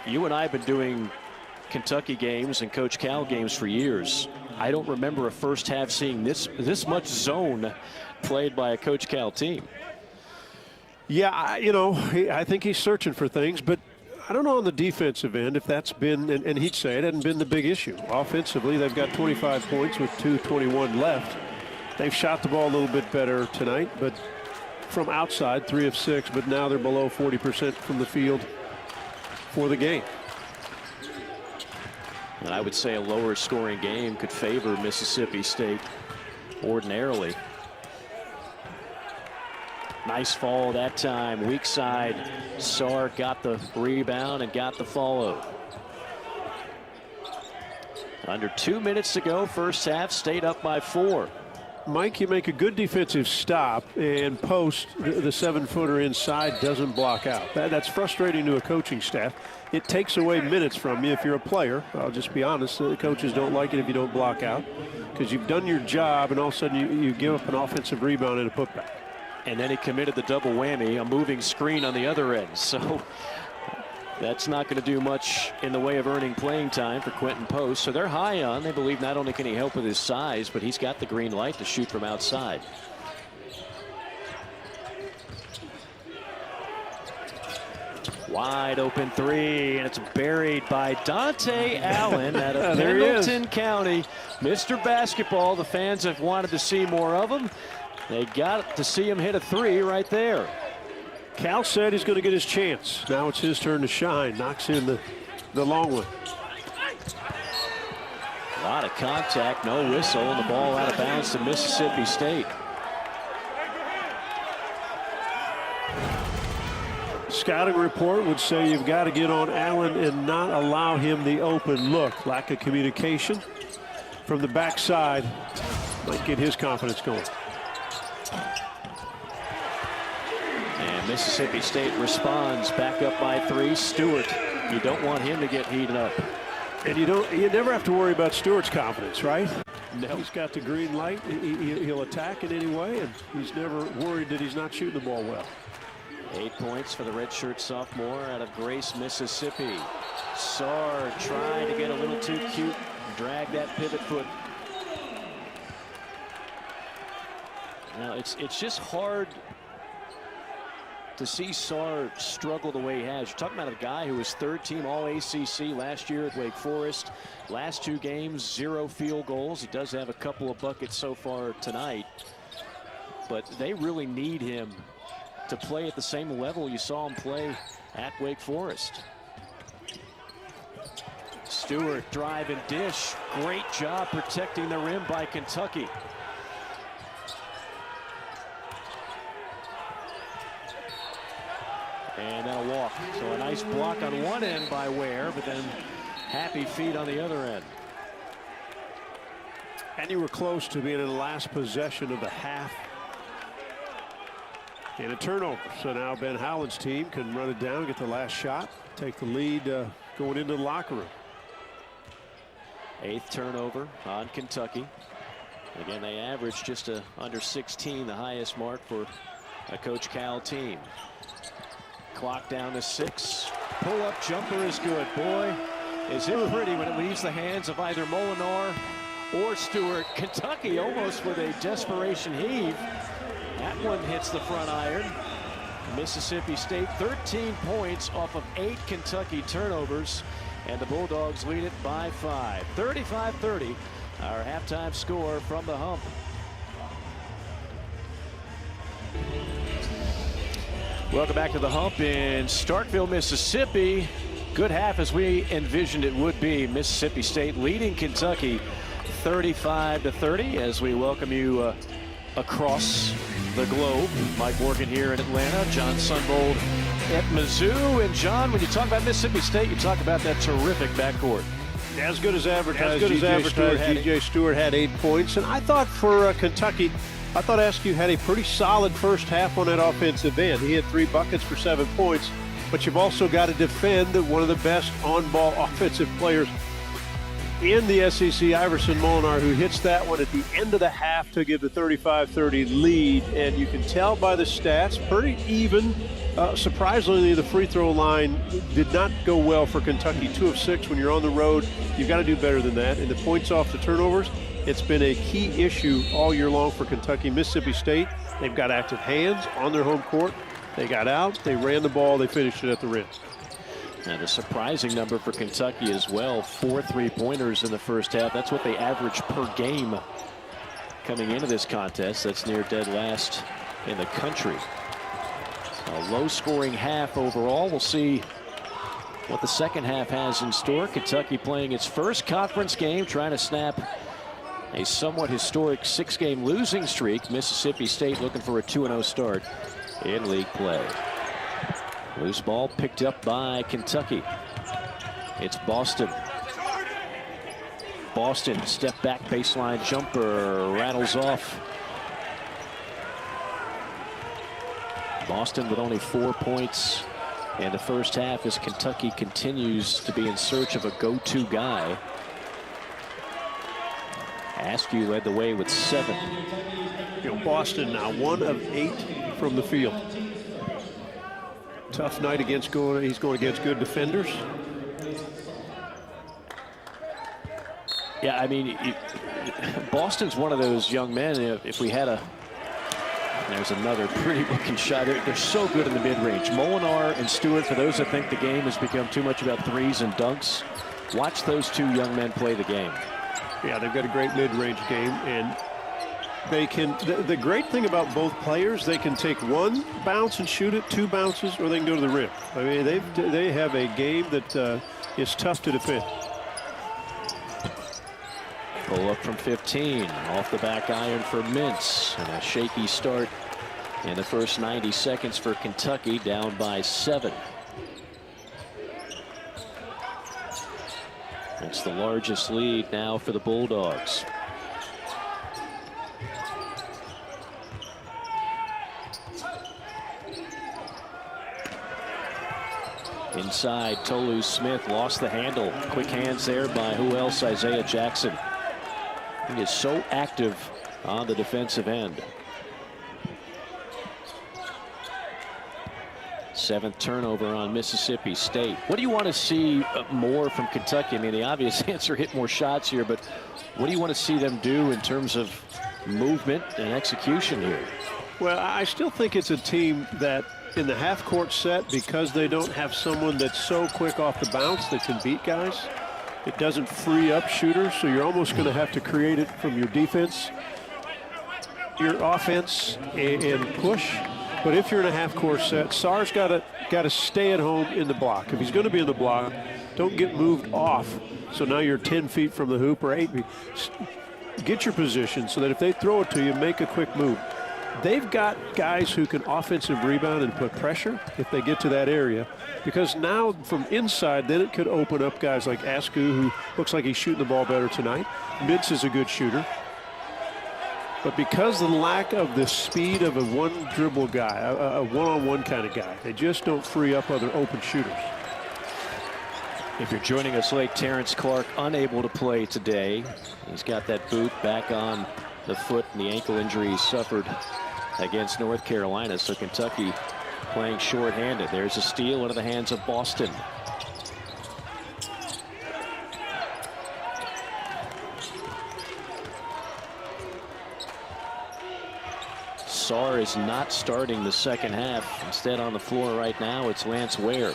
C: You and I have been doing Kentucky games and Coach Cal games for years. I don't remember a first half seeing this much zone played by a Coach Cal team.
D: Yeah, I think he's searching for things, but I don't know on the defensive end if that's been, and he'd say it hadn't been the big issue. Offensively, they've got 25 points with 2:21 left. They've shot the ball a little bit better tonight, but from outside, 3 of 6, but now they're below 40% from the field for the game.
C: And I would say a lower scoring game could favor Mississippi State ordinarily. Nice fall that time. Weak side. Sarr got the rebound and got the follow. Under 2 minutes to go, first half, State up by 4.
D: Mike, you make a good defensive stop and post, the 7-footer inside doesn't block out. That's frustrating to a coaching staff. It takes away minutes from you if you're a player. I'll just be honest, the coaches don't like it if you don't block out because you've done your job and all of a sudden you give up an offensive rebound and a putback.
C: And then he committed the double whammy, a moving screen on the other end. So that's not going to do much in the way of earning playing time for Quentin Post. So they're high on. They believe not only can he help with his size, but he's got the green light to shoot from outside. Wide open three, and it's buried by Dante Allen out of Pendleton County. Mr. Basketball, the fans have wanted to see more of him. They got to see him hit a 3 right there.
D: Cal said he's going to get his chance. Now it's his turn to shine. Knocks in the long one.
C: A lot of contact, no whistle, and the ball out of bounds to Mississippi State.
D: Scouting report would say you've got to get on Allen and not allow him the open look. Lack of communication from the backside might get his confidence going.
C: And Mississippi State responds, back up by 3. Stewart, you don't want him to get heated up.
D: And you never have to worry about Stewart's confidence, right? No. He's got the green light. He'll attack it anyway, and he's never worried that he's not shooting the ball well.
C: 8 points for the redshirt sophomore out of Grace, Mississippi. Sarr trying to get a little too cute, drag that pivot foot. Now it's just hard to see Sarr struggle the way he has. You're talking about a guy who was 3rd team All-ACC last year at Wake Forest. Last 2 games, 0 field goals. He does have a couple of buckets so far tonight, but they really need him to play at the same level you saw him play at Wake Forest. Stewart drive and dish. Great job protecting the rim by Kentucky. And then a walk. So a nice block on one end by Ware, but then happy feet on the other end.
D: And you were close to being in the last possession of the half. And a turnover. So now Ben Howland's team can run it down, get the last shot, take the lead going into the locker room.
C: 8th turnover on Kentucky. Again, they averaged just under 16, the highest mark for a Coach Cal team. Clock down to 6. Pull-up jumper is good. Boy, is it pretty when it leaves the hands of either Molinar or Stewart. Kentucky almost with a desperation heave. That one hits the front iron. Mississippi State 13 points off of 8 Kentucky turnovers, and the Bulldogs lead it by 5. 35-30, our halftime score from the Hump. Welcome back to the Hump in Starkville, Mississippi. Good half as we envisioned it would be. Mississippi State leading Kentucky 35-30 as we welcome you across the globe. Mike Morgan here in Atlanta, John Sunbold at Mizzou. And John, when you talk about Mississippi State, you talk about that terrific backcourt.
D: As good as advertised. DJ Stewart had 8 points. And I thought for Kentucky, I thought Askew had a pretty solid first half on that offensive end. He had 3 buckets for 7 points. But you've also got to defend one of the best on-ball offensive players in the SEC, Iverson Molinar, who hits that one at the end of the half to give the 35-30 lead. And you can tell by the stats, pretty even. Surprisingly, the free throw line did not go well for Kentucky. 2 of 6 when you're on the road. You've got to do better than that. And the points off the turnovers, It's been a key issue all year long for Kentucky. Mississippi State, they've got active hands on their home court. They got out, they ran the ball, they finished it at the rim.
C: And a surprising number for Kentucky as well, 4 3-pointers in the first half. That's what they average per game coming into this contest. That's near dead last in the country. A low-scoring half overall. We'll see what the second half has in store. Kentucky playing its first conference game, trying to snap a somewhat historic 6-game losing streak. Mississippi State looking for a 2-0 start in league play. Loose ball picked up by Kentucky. It's Boston. Boston step back baseline jumper rattles off. Boston with only 4 points in the first half as Kentucky continues to be in search of a go-to guy. Askew led the way with 7.
D: You know, Boston now 1 of 8 from the field. Tough night against he's going against good defenders.
C: Yeah, I mean, Boston's one of those young men. If we had a, there's another pretty looking shot. They're so good in the mid-range. Molinar and Stewart, for those that think the game has become too much about threes and dunks, watch those 2 young men play the game.
D: Yeah, they've got a great mid-range game, and they can. The great thing about both players, they can take 1 bounce and shoot it, 2 bounces, or they can go to the rim. I mean, they have a game that is tough to defend.
C: Pull up from 15, off the back iron for Mintz, and a shaky start in the first 90 seconds for Kentucky, down by 7. It's the largest lead now for the Bulldogs. Inside, Tolu Smith lost the handle. Quick hands there by who else? Isaiah Jackson. He is so active on the defensive end. 7th turnover on Mississippi State. What do you want to see more from Kentucky? I mean, the obvious answer, hit more shots here, but what do you want to see them do in terms of movement and execution here?
D: Well, I still think it's a team that in the half-court set, because they don't have someone that's so quick off the bounce that can beat guys, it doesn't free up shooters, so you're almost going to have to create it from your defense, your offense, and push. But if you're in a half-court set, Sarr's got to stay at home in the block. If he's going to be in the block, don't get moved off. So now you're 10 feet from the hoop or 8 feet. Get your position so that if they throw it to you, make a quick move. They've got guys who can offensive rebound and put pressure if they get to that area, because now from inside, then it could open up guys like Askew, who looks like he's shooting the ball better tonight. Mintz is a good shooter. But because of the lack of the speed of a one-dribble guy, a one-on-one kind of guy, they just don't free up other open shooters.
C: If you're joining us late, Terrence Clarke unable to play today. He's got that boot back on the foot and the ankle injury he suffered against North Carolina. So Kentucky playing shorthanded. There's a steal into the hands of Boston. Sarr is not starting the second half. Instead, on the floor right now, it's Lance Ware.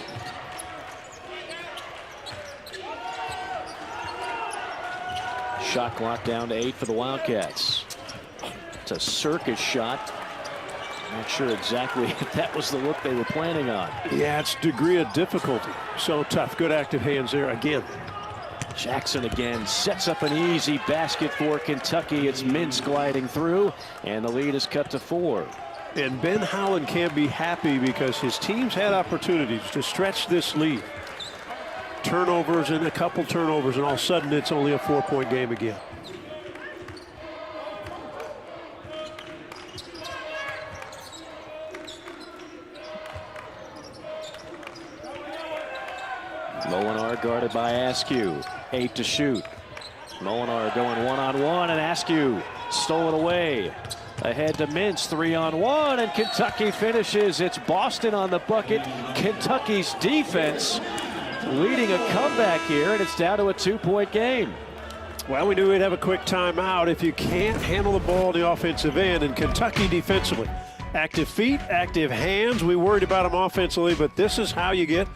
C: Shot clock down to 8 for the Wildcats. It's a circus shot. Not sure exactly if that was the look they were planning on.
D: Yeah, it's degree of difficulty. So tough. Good active hands there again.
C: Jackson again sets up an easy basket for Kentucky. It's Mintz gliding through, and the lead is cut to 4.
D: And Ben Howland can't be happy because his team's had opportunities to stretch this lead. Turnovers and a couple turnovers, and all of a sudden it's only a 4-point game again.
C: Molinar guarded by Askew. 8 to shoot. Molinar going one-on-one, and Askew stole it away. Ahead to Mintz, 3-on-1, and Kentucky finishes. It's Boston on the bucket. Kentucky's defense leading a comeback here, and it's down to a 2-point game.
D: Well, we knew we'd have a quick timeout if you can't handle the ball on the offensive end. And Kentucky defensively, active feet, active hands. We worried about them offensively, but this is how you get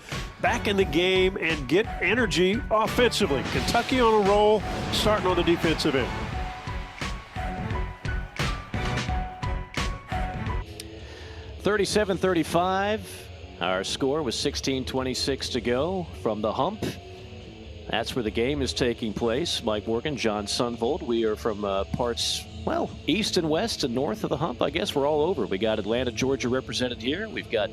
D: back in the game and get energy offensively. Kentucky on a roll, starting on the defensive end.
C: 37-35. Our score was 16:26 to go from the hump. That's where the game is taking place. Mike Morgan, John Sunvold. We are from parts, well, east and west and north of the hump. I guess we're all over. We got Atlanta, Georgia represented here. We've got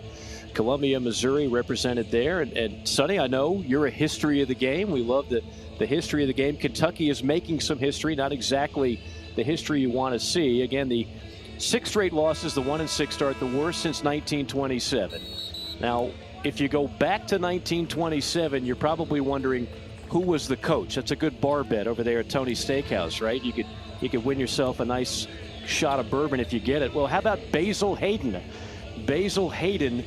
C: Columbia, Missouri represented there. And Sonny, I know you're a history of the game. We love the history of the game. Kentucky is making some history, not exactly the history you want to see. Again, the 6 straight losses, the 1-6 start, the worst since 1927. Now, if you go back to 1927, you're probably wondering who was the coach. That's a good bar bet over there at Tony's Steakhouse, right? You could win yourself a nice shot of bourbon if you get it. Well, how about Basil Hayden? Basil Hayden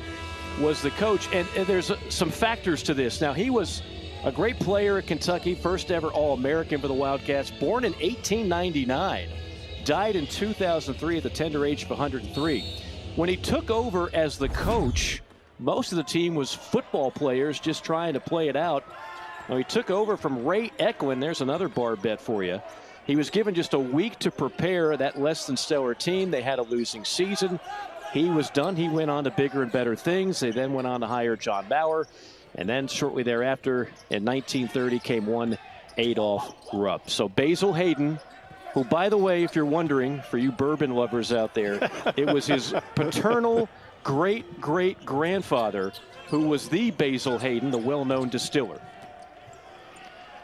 C: was the coach, and there's some factors to this. Now, he was a great player at Kentucky, first ever All-American for the Wildcats, born in 1899, died in 2003 at the tender age of 103. When he took over as the coach, most of the team was football players just trying to play it out. Now, he took over from Ray Eklund. There's another bar bet for you. He was given just a week to prepare that less than stellar team. They had a losing season. He was done. He went on to bigger and better things. They then went on to hire John Bauer. And then shortly thereafter, in 1930, came one Adolph Rupp. So Basil Hayden, who, by the way, if you're wondering, for you bourbon lovers out there, it was his paternal great-great-grandfather who was the Basil Hayden, the well-known distiller.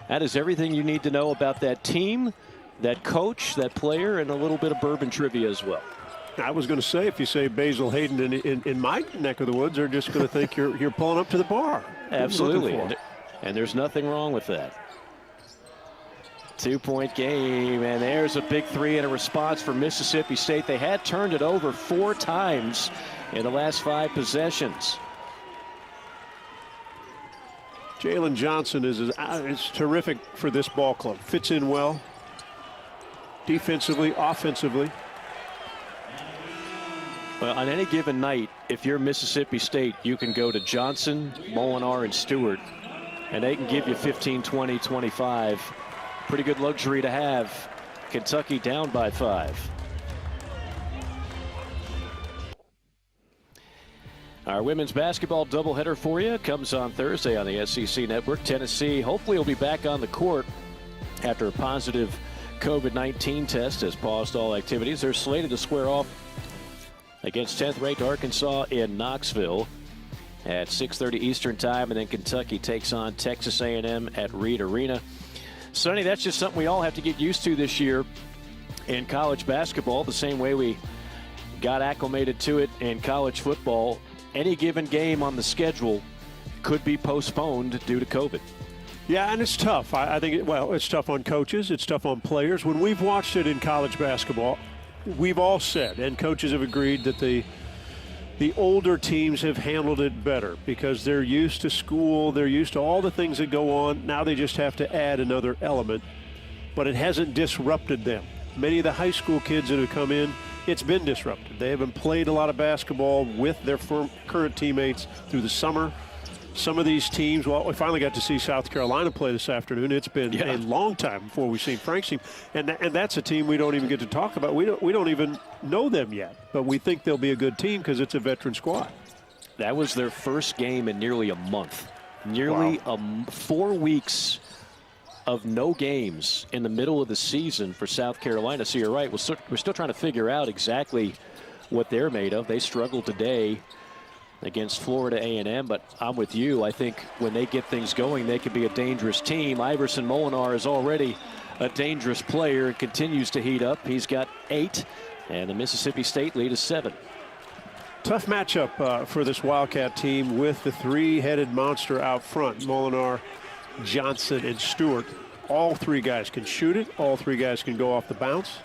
C: That is everything you need to know about that team, that coach, that player, and a little bit of bourbon trivia as well.
D: I was going to say, if you say Basil Hayden in my neck of the woods, they're just going to think you're pulling up to the bar.
C: Absolutely, and there's nothing wrong with that. 2-point game, and there's a big 3 and a response for Mississippi State. They had turned it over 4 times in the last 5 possessions.
D: Jalen Johnson is terrific for this ball club. Fits in well, defensively, offensively.
C: Well, on any given night, if you're Mississippi State, you can go to Johnson, Molinar, and Stewart, and they can give you 15, 20, 25. Pretty good luxury to have. Kentucky down by 5. Our women's basketball doubleheader for you comes on Thursday on the SEC Network. Tennessee hopefully will be back on the court after a positive COVID-19 test has paused all activities. They're slated to square off against 10th-ranked Arkansas in Knoxville at 6:30 Eastern Time, and then Kentucky takes on Texas A&M at Reed Arena. Sonny, that's just something we all have to get used to this year in college basketball, the same way we got acclimated to it in college football. Any given game on the schedule could be postponed due to COVID.
D: Yeah, and it's tough. I think, it's tough on coaches. It's tough on players. When we've watched it in college basketball, we've all said, and coaches have agreed, that the older teams have handled it better because they're used to school. They're used to all the things that go on. Now they just have to add another element, but it hasn't disrupted them. Many of the high school kids that have come in, it's been disrupted. They haven't played a lot of basketball with their current teammates through the summer. Some of these teams, well, we finally got to see South Carolina play this afternoon. It's been a long time before we've seen Frank's team, and that's a team we don't even get to talk about. We don't even know them yet, but we think they'll be a good team because it's a veteran squad.
C: That was their first game in nearly a month. Nearly 4 weeks of no games in the middle of the season for South Carolina. So you're right, we're still trying to figure out exactly what they're made of. They struggled today against Florida A&M, but I'm with you. I think when they get things going, they could be a dangerous team. Iverson Molinar is already a dangerous player and continues to heat up. He's got 8, and the Mississippi State lead is 7.
D: Tough matchup for this Wildcat team with the 3-headed monster out front, Molinar, Johnson, and Stewart. All 3 guys can shoot it. All 3 guys can go off the bounce.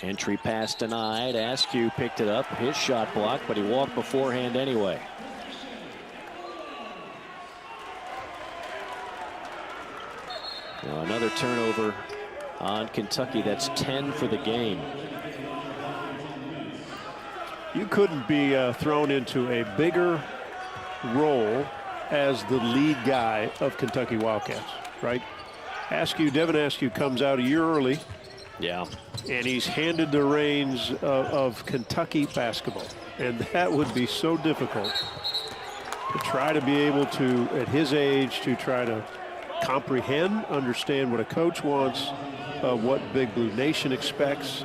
C: Entry pass denied. Askew picked it up. His shot blocked, but he walked beforehand anyway. another turnover on Kentucky. That's 10 for the game.
D: You couldn't be thrown into a bigger role as the lead guy of Kentucky Wildcats, right? Devin Askew comes out a year early.
C: Yeah.
D: And he's handed the reins of Kentucky basketball. And that would be so difficult to try to be able to, at his age, to try to comprehend, understand what a coach wants, what Big Blue Nation expects,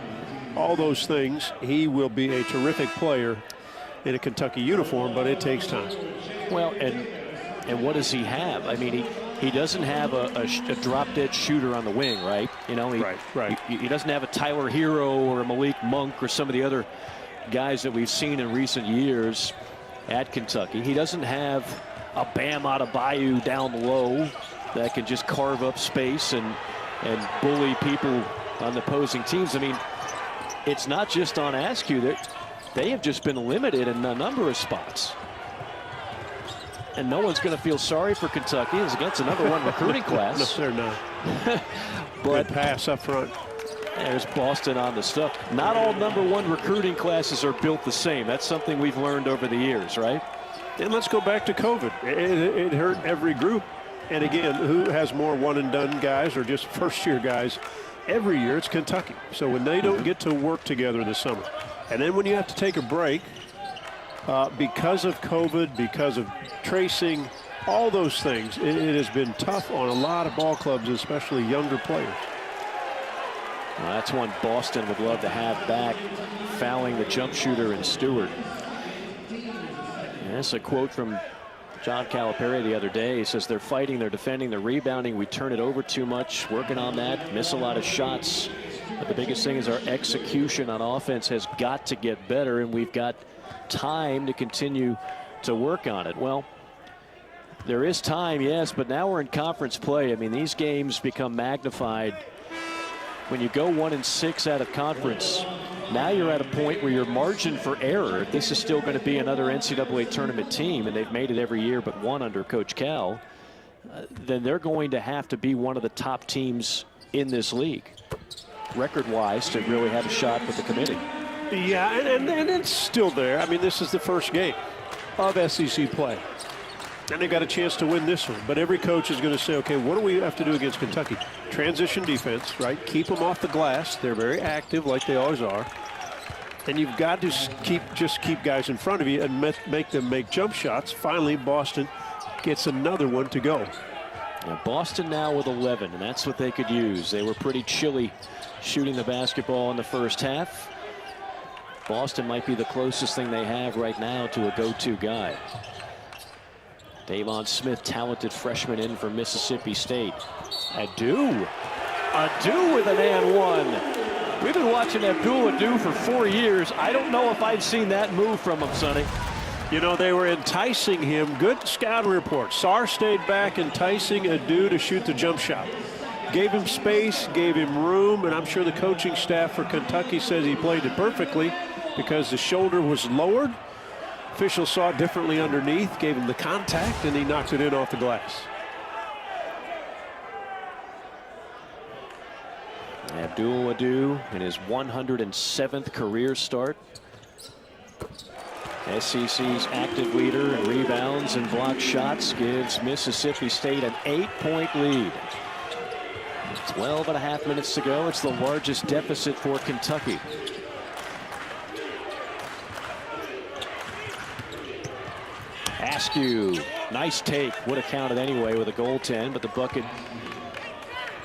D: all those things. He will be a terrific player in a Kentucky uniform, but it takes time.
C: Well, and what does he have? I mean, he doesn't have a drop-dead shooter on the wing, right? You know,
D: right.
C: He doesn't have a Tyler Hero or a Malik Monk or some of the other guys that we've seen in recent years at Kentucky. He doesn't have a Bam Adebayo down low that can just carve up space and bully people on the opposing teams. I mean, it's not just on Askew. They have just been limited in a number of spots. And no one's going to feel sorry for Kentucky. It's against a #1 recruiting class.
D: No, they're not.
C: But
D: good pass up front.
C: There's Boston on the stuff. Not all #1 recruiting classes are built the same. That's something we've learned over the years, right?
D: And let's go back to COVID. It hurt every group. And again, who has more one-and-done guys or just first-year guys? Every year it's Kentucky. So when they don't get to work together this summer, and then when you have to take a break because of COVID, because of tracing, all those things, it has been tough on a lot of ball clubs, especially younger players.
C: Well, that's one Boston would love to have back, fouling the jump shooter in Stewart. And that's a quote from John Calipari the other day. He says they're fighting, they're defending, they're rebounding. We turn it over too much, working on that, miss a lot of shots. But the biggest thing is our execution on offense has got to get better, and we've got time to continue to work on it. Well, there is time, yes, but now we're in conference play. I mean, these games become magnified. When you go 1-6 out of conference, now you're at a point where your margin for error, if this is still going to be another NCAA tournament team, and they've made it every year but one under Coach Cal, then they're going to have to be one of the top teams in this league, record-wise, to really have a shot with the committee.
D: Yeah, and it's still there. I mean, this is the first game of SEC play. And they've got a chance to win this one. But every coach is going to say, okay, what do we have to do against Kentucky? Transition defense, right? Keep them off the glass. They're very active like they always are. And you've got to just keep guys in front of you and make them make jump shots. Finally, Boston gets another one to go.
C: Now Boston now with 11, and that's what they could use. They were pretty chilly shooting the basketball in the first half. Boston might be the closest thing they have right now to a go-to guy. Davon Smith, talented freshman in from Mississippi State. Adu with an and one. We've been watching Adu for 4 years. I don't know if I've seen that move from him, Sonny.
D: You know, they were enticing him. Good scouting report. Sarr stayed back, enticing Adu to shoot the jump shot. Gave him space, gave him room, and I'm sure the coaching staff for Kentucky says he played it perfectly because the shoulder was lowered. Officials saw it differently underneath, gave him the contact, and he knocked it in off the glass.
C: Abdul Adu in his 107th career start. SEC's active leader in rebounds and block shots gives Mississippi State an 8-point lead. 12.5 minutes to go. It's the largest deficit for Kentucky. Askew, nice take, would have counted anyway with a goaltend, but the bucket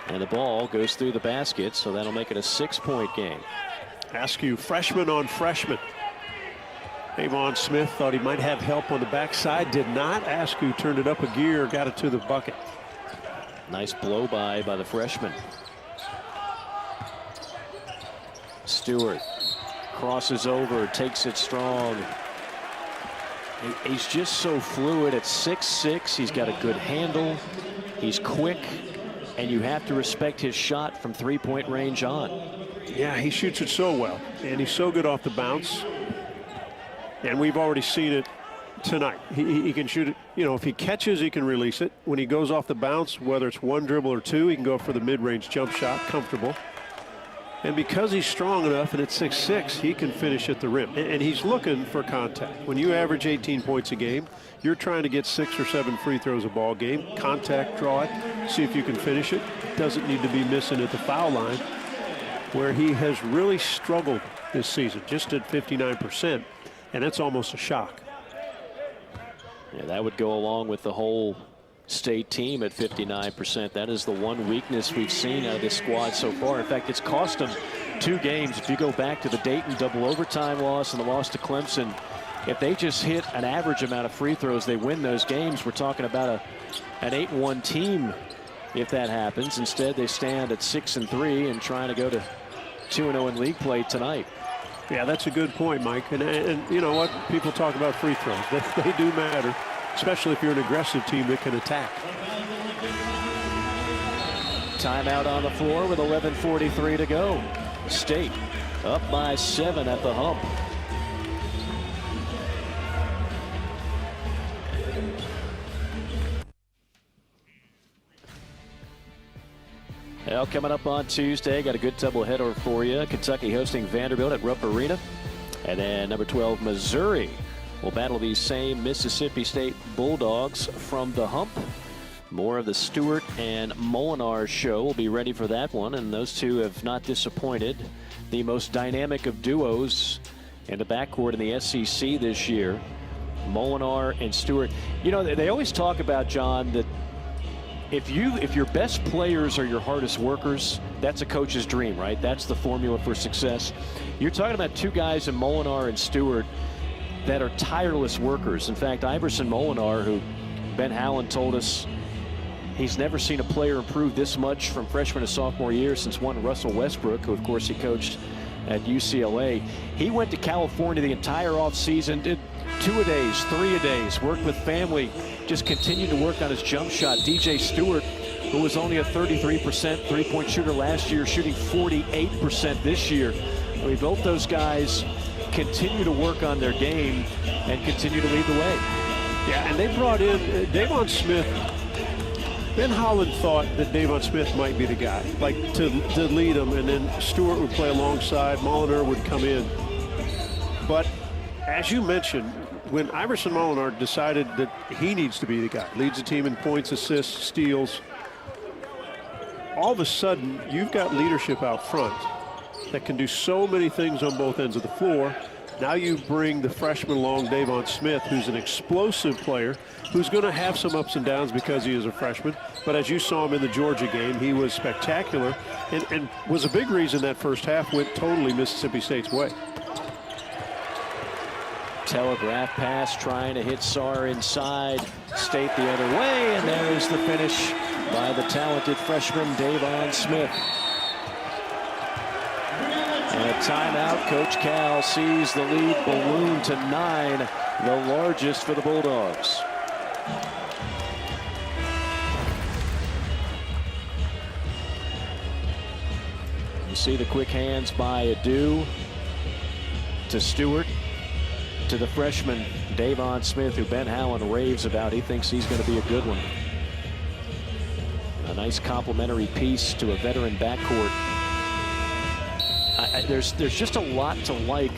C: and the ball goes through the basket, so that'll make it a 6-point game.
D: Askew, freshman on freshman. Davon Smith thought he might have help on the backside, did not. Askew turned it up a gear, got it to the bucket.
C: Nice blow by the freshman. Stewart crosses over, takes it strong. He's just so fluid at 6'6". He's got a good handle. He's quick, and you have to respect his shot from three-point range on.
D: Yeah, he shoots it so well, and he's so good off the bounce. And we've already seen it tonight. He can shoot it. You know, if he catches, he can release it. When he goes off the bounce, whether it's one dribble or two, he can go for the mid-range jump shot, comfortable. And because he's strong enough, and it's 6'6", he can finish at the rim. And he's looking for contact. When you average 18 points a game, you're trying to get 6 or 7 free throws a ball game. Contact, draw it, see if you can finish it. Doesn't need to be missing at the foul line, where he has really struggled this season, just at 59%. And that's almost a shock.
C: Yeah, that would go along with the whole state team at 59%. That is the one weakness we've seen out of this squad so far. In fact, it's cost them 2 games. If you go back to the Dayton double overtime loss and the loss to Clemson, if they just hit an average amount of free throws, they win those games. We're talking about an 8-1 team if that happens. Instead, they stand at 6-3 and trying to go to 2-0 in league play tonight.
D: Yeah, that's a good point, Mike. And you know what? People talk about free throws. They do matter, especially if you're an aggressive team that can attack.
C: Timeout on the floor with 11:43 to go. State up by 7 at the hump. Well, coming up on Tuesday, got a good doubleheader for you. Kentucky hosting Vanderbilt at Rupp Arena. And then number 12, Missouri will battle these same Mississippi State Bulldogs from the hump. More of the Stewart and Molinar show will be ready for that one. And those two have not disappointed. The most dynamic of duos in the backcourt in the SEC this year. Molinar and Stewart. You know, they always talk about, John, that if your best players are your hardest workers, that's a coach's dream, right? That's the formula for success. You're talking about 2 guys in Molinar and Stewart that are tireless workers. In fact, Iverson Molinar, who Ben Howland told us he's never seen a player improve this much from freshman to sophomore year since one Russell Westbrook, who of course he coached at UCLA. He went to California the entire offseason, did 2-a-days, 3-a-days, worked with family, just continued to work on his jump shot. DJ Stewart, who was only a 33% three-point shooter last year, shooting 48% this year. I mean, both those guys continue to work on their game and continue to lead the way.
D: Yeah, and they brought in Davon Smith. Ben Howland thought that Davon Smith might be the guy, like to lead them, and then Stewart would play alongside, Molinar would come in. But as you mentioned, when Iverson Molinar decided that he needs to be the guy, leads the team in points, assists, steals, all of a sudden you've got leadership out front that can do so many things on both ends of the floor. Now you bring the freshman along, Davon Smith, who's an explosive player, who's going to have some ups and downs because he is a freshman. But as you saw him in the Georgia game, he was spectacular and was a big reason that first half went totally Mississippi State's way.
C: Telegraph pass trying to hit Sarr inside. State the other way, and there's the finish by the talented freshman Davon Smith. And a timeout. Coach Cal sees the lead balloon to 9, the largest for the Bulldogs. You see the quick hands by Adu to Stewart, to the freshman Davon Smith, who Ben Howland raves about. He thinks he's going to be a good one. A nice complimentary piece to a veteran backcourt. There's just a lot to like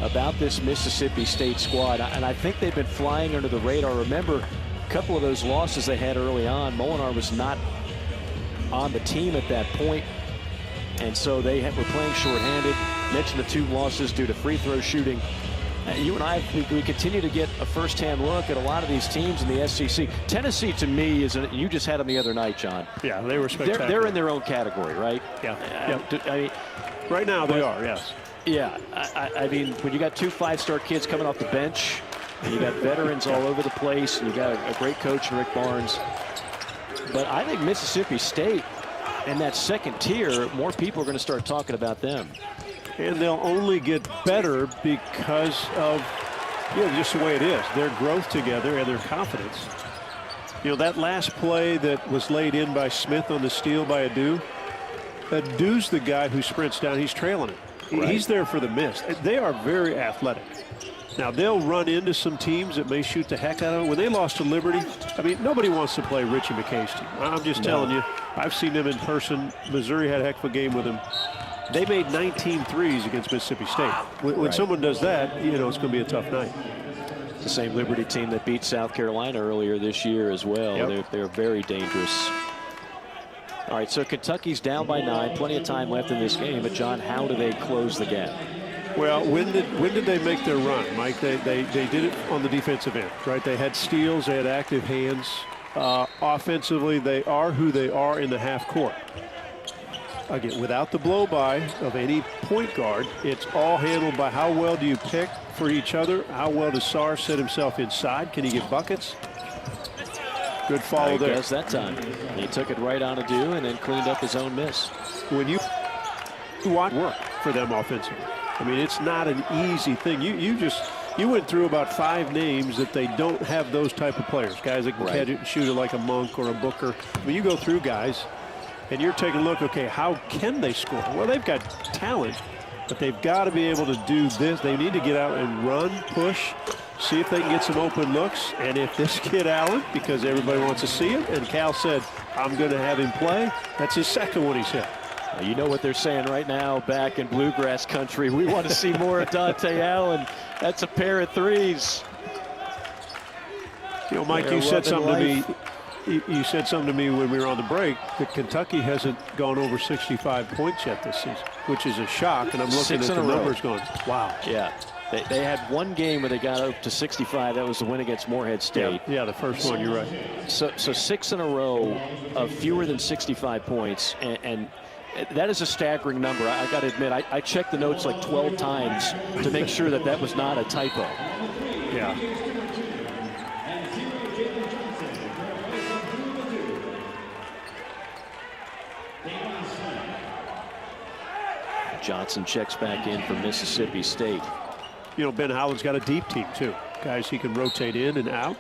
C: about this Mississippi State squad, and I think they've been flying under the radar. Remember, a couple of those losses they had early on, Molinar was not on the team at that point, and so they were playing shorthanded. Mentioned the 2 losses due to free throw shooting. You and I, we continue to get a first-hand look at a lot of these teams in the SEC. Tennessee, to me, you just had them the other night, John.
D: Yeah, they were spectacular.
C: They're in their own category, right?
D: Yeah.
C: I mean,
D: right now they are, yes.
C: Yeah, I mean, when you got 2 5-star kids coming off the bench, and you got veterans all over the place, and you got a great coach in Rick Barnes. But I think Mississippi State in that second tier, more people are going to start talking about them.
D: And they'll only get better because of, just the way it is. Their growth together and their confidence. That last play that was laid in by Smith on the steal by Adu, Adu's the guy who sprints down. He's trailing it. Right. He's there for the miss. They are very athletic. Now, they'll run into some teams that may shoot the heck out of it. When they lost to Liberty, I mean, nobody wants to play Richie McKay's team. I'm just telling you, I've seen them in person. Missouri had a heck of a game with them. They made 19 threes against Mississippi State. When someone does that, you know, it's going to be a tough night.
C: It's the same Liberty team that beat South Carolina earlier this year as well.
D: Yep.
C: They're very dangerous. All right, so Kentucky's down by 9. Plenty of time left in this game. But, John, how do they close the gap?
D: Well, when did they make their run, Mike? They did it on the defensive end, right? They had steals. They had active hands. Offensively, they are who they are in the half court. Again, without the blow-by of any point guard, it's all handled by how well do you pick for each other. How well does Sarr set himself inside? Can he get buckets? Good follow there.
C: Guess that time. He took it right on a do and then cleaned up his own miss.
D: When you want work for them offensively, I mean, it's not an easy thing. You went through about 5 names that they don't have those type of players, guys that can catch it and shoot it like a Monk or a Booker. I mean, you go through guys, and you're taking a look, okay, how can they score? Well, they've got talent, but they've got to be able to do this. They need to get out and run, push, see if they can get some open looks. And if this kid Allen, because everybody wants to see it, and Cal said, I'm going to have him play, that's his second one he's hit.
C: You know what they're saying right now back in Bluegrass country. We want to see more of Dante Allen. That's a pair of threes.
D: You know, Mike, you said something to me. You said something to me when we were on the break that Kentucky hasn't gone over 65 points yet this season, which is a shock. And I'm looking at the numbers going, wow.
C: Yeah. They had one game where they got up to 65. That was the win against Morehead State.
D: Yeah, the first one, you're right.
C: So 6 in a row of fewer than 65 points. And that is a staggering number. I got to admit, I checked the notes like 12 times to make sure that was not a typo.
D: Yeah.
C: Johnson checks back in for Mississippi State.
D: You know, Ben Howland's got a deep team, too. Guys he can rotate in and out.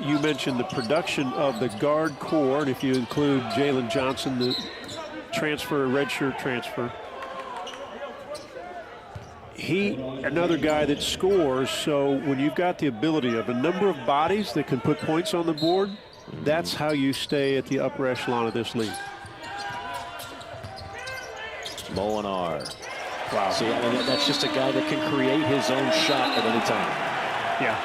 D: You mentioned the production of the guard core, and if you include Jalen Johnson, the redshirt transfer. Another guy that scores, so when you've got the ability of a number of bodies that can put points on the board, that's how you stay at the upper echelon of this league.
C: Molinar. Wow. See, I mean, that's just a guy that can create his own shot at any time.
D: Yeah.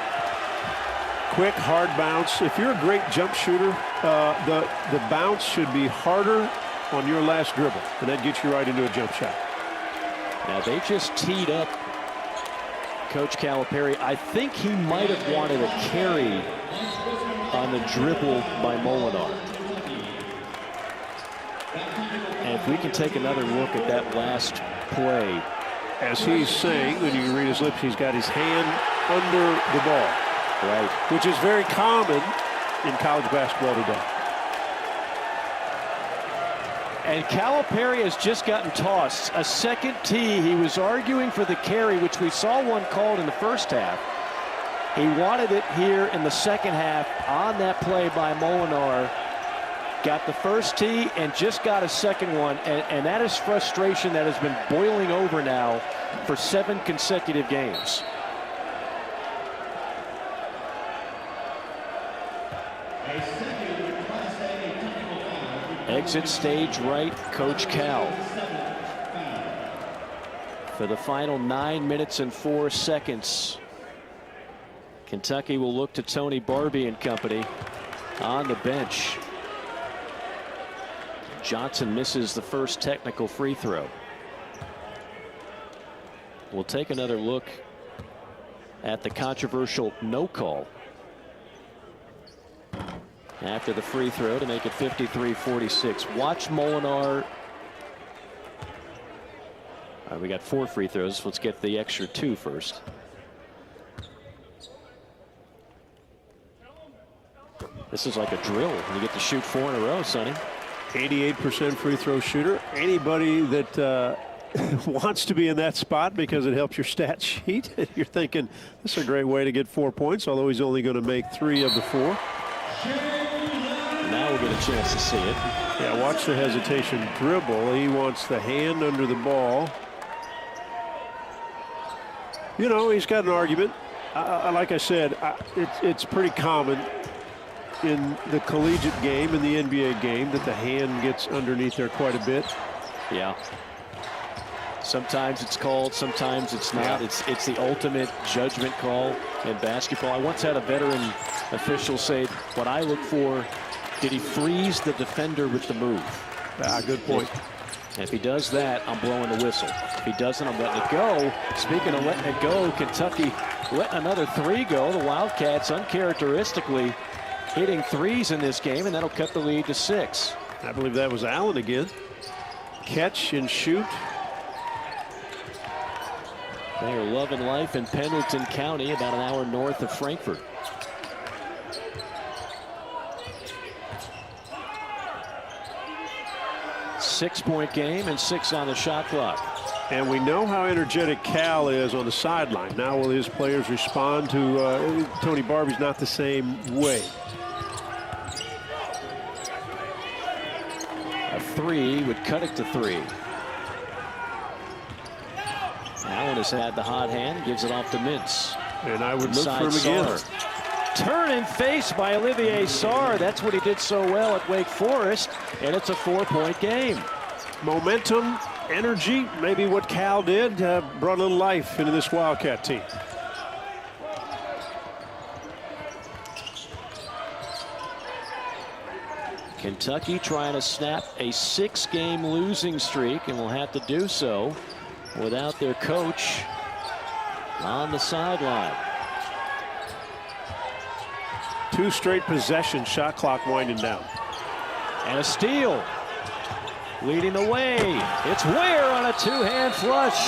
D: Quick, hard bounce. If you're a great jump shooter, the bounce should be harder on your last dribble, and that gets you right into a jump shot.
C: Now, they just teed up Coach Calipari. I think he might have wanted a carry on the dribble by Molinar. And if we can take another look at that last play.
D: As he's saying, when you read his lips, he's got his hand under the ball.
C: Right.
D: Which is very common in college basketball today.
C: And Calipari has just gotten tossed. A second tee. He was arguing for the carry, which we saw one called in the first half. He wanted it here in the second half on that play by Molinar. Got the first tee and just got a second one. And that is frustration that has been boiling over now for 7 consecutive games. Exit stage right, Coach Cal. For the final 9 minutes and 4 seconds. Kentucky will look to Tony Barbie and company on the bench. Johnson misses the first technical free throw. We'll take another look at the controversial no call after the free throw to make it 53-46. Watch Molinar. We got 4 free throws. Let's get the extra 2 first. This is like a drill. You get to shoot 4 in a row, Sonny.
D: 88% free throw shooter. Anybody that wants to be in that spot because it helps your stat sheet, you're thinking this is a great way to get 4 points, although he's only going to make 3 of the 4.
C: Now we'll get a chance to see it.
D: Yeah, watch the hesitation dribble. He wants the hand under the ball. You know, he's got an argument. Like I said, it's pretty common in the collegiate game and the NBA game that the hand gets underneath there quite a bit.
C: Yeah. Sometimes it's called, sometimes it's not.
D: Yeah.
C: It's the ultimate judgment call in basketball. I once had a veteran official say, what I look for, did he freeze the defender with the move?
D: Good point.
C: If he does that, I'm blowing the whistle. If he doesn't, I'm letting it go. Speaking of letting it go, Kentucky let another 3 go. The Wildcats uncharacteristically hitting 3s in this game, and that'll cut the lead to 6.
D: I believe that was Allen again. Catch and shoot.
C: They are loving life in Pendleton County, about an hour north of Frankfort. Six-point game and 6 on the shot clock.
D: And we know how energetic Cal is on the sideline. Now will his players respond to Tony Barbie's not the same way.
C: A 3 would cut it to 3. Allen has had the hot hand, gives it off to Mintz.
D: And I would look
C: Inside
D: for him again.
C: Sarr. Turn and face by Olivier Sarr. That's what he did so well at Wake Forest, and it's a 4-point game.
D: Momentum, energy, maybe what Cal did, brought a little life into this Wildcat team.
C: Kentucky trying to snap a 6-game losing streak, and will have to do so without their coach on the sideline.
D: 2 straight possessions, shot clock winding down.
C: And a steal. Leading the way. It's Ware on a 2-hand flush.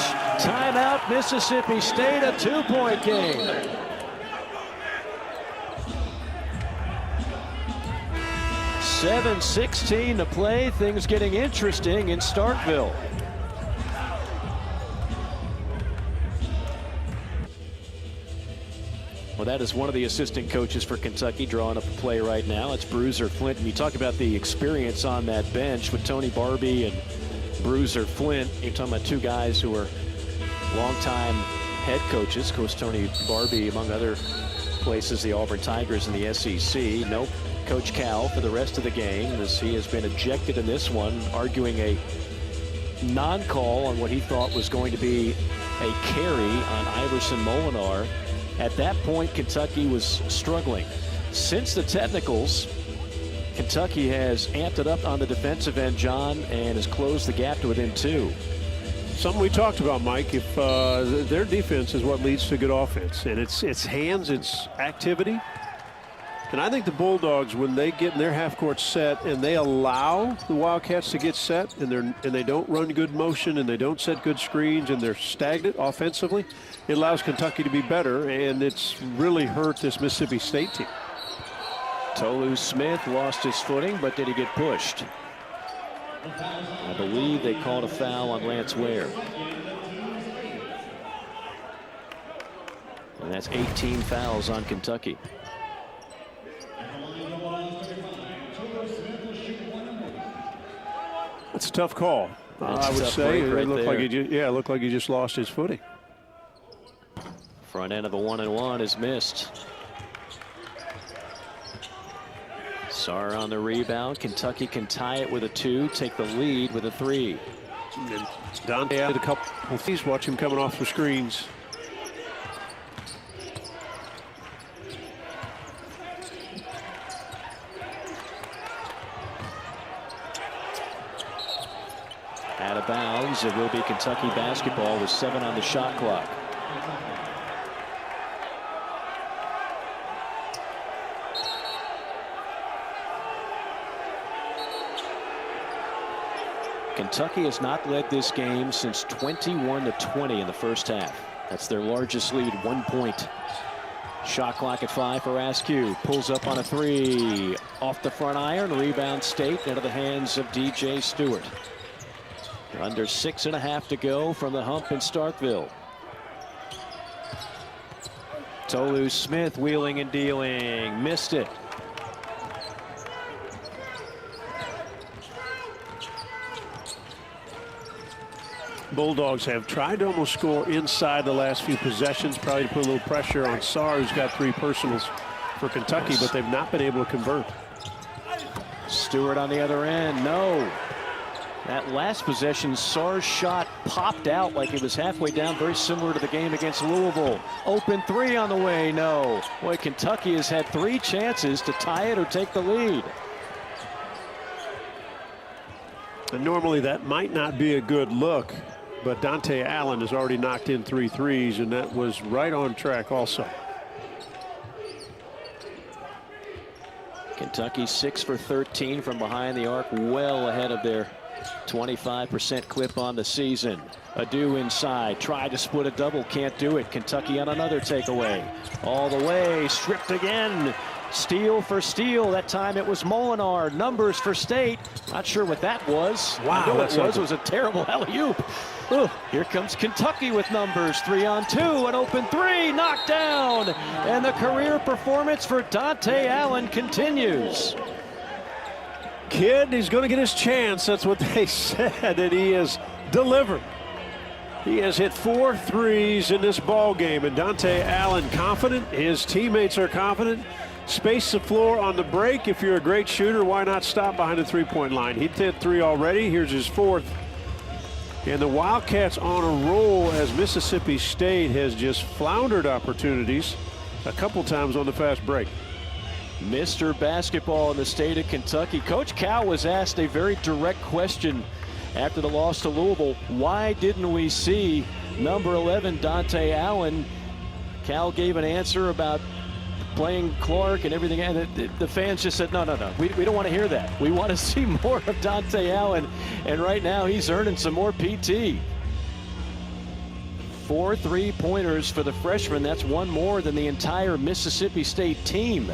C: Timeout, Mississippi State, a 2-point game. .7:16 to play. Things getting interesting in Starkville. Well, that is one of the assistant coaches for Kentucky drawing up a play right now. It's Bruiser Flint. And you talk about the experience on that bench with Tony Barbie and Bruiser Flint. You're talking about 2 guys who are longtime head coaches. Of course, Tony Barbie, among other places, the Auburn Tigers in the SEC. No Coach Cal for the rest of the game, as he has been ejected in this one, arguing a non-call on what he thought was going to be a carry on Iverson Molinar. At that point, Kentucky was struggling. Since the technicals, Kentucky has amped it up on the defensive end, John, and has closed the gap to within 2.
D: Something we talked about, Mike. If their defense is what leads to good offense, and it's hands, it's activity. And I think the Bulldogs, when they get in their half-court set and they allow the Wildcats to get set, and they don't run good motion and they don't set good screens and they're stagnant offensively, it allows Kentucky to be better, and it's really hurt this Mississippi State team.
C: Tolu Smith lost his footing, but did he get pushed? I believe they called a foul on Lance Ware. And that's 18 fouls on Kentucky.
D: That's a tough call.
C: That's
D: I would say it
C: right
D: looked
C: there.
D: like it looked like he just lost his footing.
C: Front end of a 1-and-1 is missed. Sarr on the rebound. Kentucky can tie it with a 2, take the lead with a 3.
D: And Dante had a couple. Please watch him coming off the screens.
C: Out of bounds. It will be Kentucky basketball with 7 on the shot clock. Kentucky has not led this game since 21-20 in the first half. That's their largest lead, 1 point. Shot clock at 5 for Askew. Pulls up on a 3. Off the front iron. Rebound State into the hands of DJ Stewart. Under 6.5 to go from the hump in Starkville. Tolu Smith wheeling and dealing. Missed it.
D: Bulldogs have tried to almost score inside the last few possessions, probably to put a little pressure on Sarr, who's got 3 personals for Kentucky, but they've not been able to convert.
C: Stewart on the other end, no. That last possession, Sarr's shot popped out like it was halfway down, very similar to the game against Louisville. Open 3 on the way, no. Boy, Kentucky has had 3 chances to tie it or take the lead.
D: And normally that might not be a good look, but Dante Allen has already knocked in 3 threes, and that was right on track also.
C: Kentucky 6 for 13 from behind the arc, well ahead of their 25% clip on the season. Adu inside, tried to split a double, can't do it. Kentucky on another takeaway. All the way, stripped again. Steal for steal. That time it was Molinar. Numbers for State. Not sure what that was.
D: Wow,
C: I know what it was a terrible alley-oop. Here comes Kentucky with numbers. 3 on 2, an open 3, knocked down. And the career performance for Dante Allen continues.
D: Kid, he's going to get his chance. That's what they said, and he has delivered. He has hit 4 threes in this ball game, and Dante Allen confident. His teammates are confident. Space the floor on the break. If you're a great shooter, why not stop behind the 3-point line? He hit 3 already. Here's his 4th. And the Wildcats on a roll as Mississippi State has just floundered opportunities a couple times on the fast break.
C: Mr. Basketball in the state of Kentucky. Coach Cal was asked a very direct question after the loss to Louisville. Why didn't we see number 11 Dante Allen? Cal gave an answer about playing Clarke and everything, and the fans just said, no. We don't want to hear that. We want to see more of Dante Allen, and right now he's earning some more PT. 4 3-pointers for the freshman. That's 1 more than the entire Mississippi State team.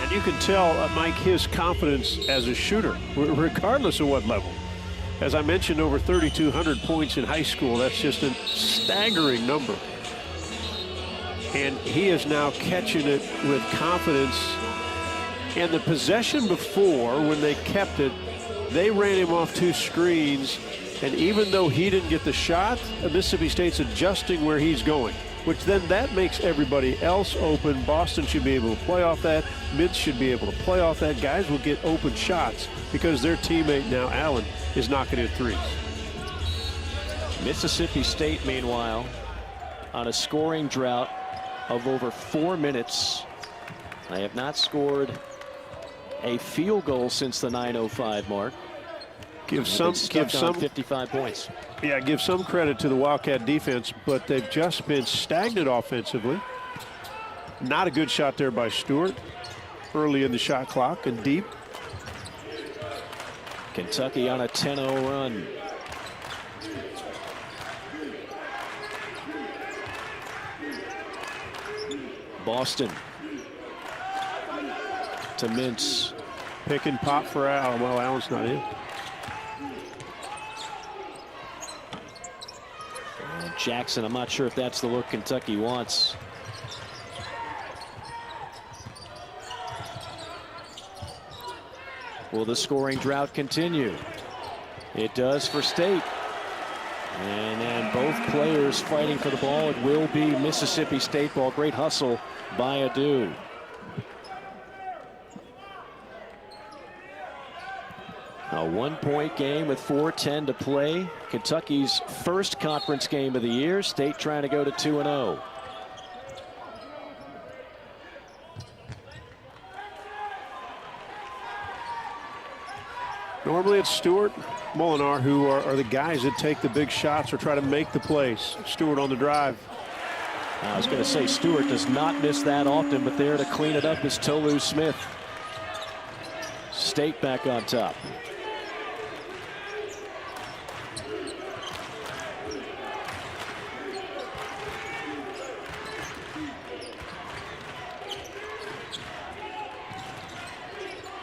D: And you can tell, Mike, his confidence as a shooter, regardless of what level. As I mentioned, over 3,200 points in high school. That's just a staggering number. And he is now catching it with confidence. And the possession before, when they kept it, they ran him off 2 screens. And even though he didn't get the shot, Mississippi State's adjusting where he's going, which then that makes everybody else open. Boston should be able to play off that. Mintz should be able to play off that. Guys will get open shots because their teammate now, Allen, is knocking in 3s.
C: Mississippi State, meanwhile, on a scoring drought of over 4 minutes. They have not scored a field goal since the 9:05 mark.
D: Give some
C: 55 points.
D: Yeah, give some credit to the Wildcat defense, but they've just been stagnant offensively. Not a good shot there by Stewart early in the shot clock and deep.
C: Kentucky on a 10-0 run. Boston to Mintz.
D: Pick and pop for Allen. Well, Allen's not in.
C: Jackson, I'm not sure if that's the look Kentucky wants. Will the scoring drought continue? It does for State. And then both players fighting for the ball. It will be Mississippi State ball. Great hustle by Adu. A 1-point game with 4:10 to play. Kentucky's first conference game of the year. State trying to go to 2-0.
D: Normally it's Stewart, Molinar, who are the guys that take the big shots or try to make the plays. Stewart on the drive.
C: I was going to say Stewart does not miss that often, but there to clean it up is Tolu Smith. State back on top.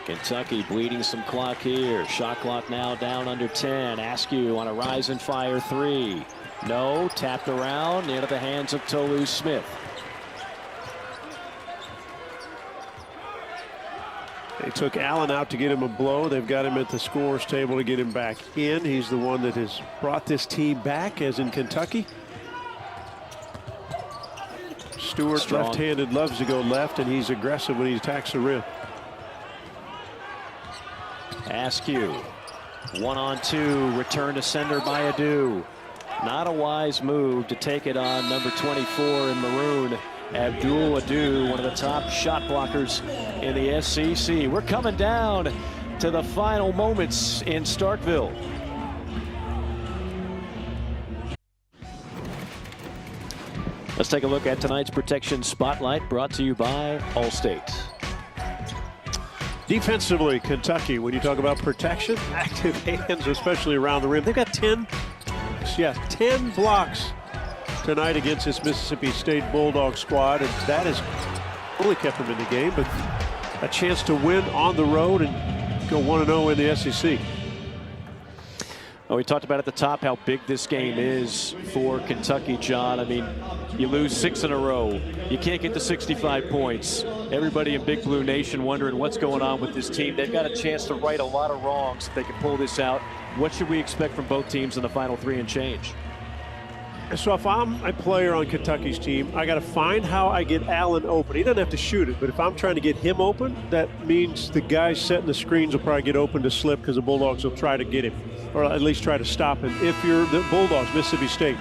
C: Kentucky bleeding some clock here. Shot clock now down under 10. Askew on a rise and fire 3. No, tapped around into the hands of Tolu Smith.
D: They took Allen out to get him a blow. They've got him at the scorer's table to get him back in. He's the one that has brought this team back, as in Kentucky. Stewart, left-handed, loves to go left, and he's aggressive when he attacks the rim.
C: Askew, 1-on-2, return to sender by Adu. Not a wise move to take it on number 24 in maroon, Abdul Adu, one of the top shot blockers in the SEC. We're coming down to the final moments in Starkville. Let's take a look at tonight's Protection Spotlight, brought to you by Allstate.
D: Defensively, Kentucky, when you talk about protection, active hands, especially around the rim. They've got 10 blocks tonight against this Mississippi State Bulldog squad, and that has only kept them in the game, but a chance to win on the road and go 1-0 in the SEC.
C: Well, we talked about at the top how big this game is for Kentucky, John. I mean, you lose 6 in a row. You can't get to 65 points. Everybody in Big Blue Nation wondering what's going on with this team. They've got a chance to right a lot of wrongs if they can pull this out. What should we expect from both teams in the final 3 and change?
D: So if I'm a player on Kentucky's team, I got to find how I get Allen open. He doesn't have to shoot it, but if I'm trying to get him open, that means the guys setting the screens will probably get open to slip because the Bulldogs will try to get him, or at least try to stop him. If you're the Bulldogs, Mississippi State,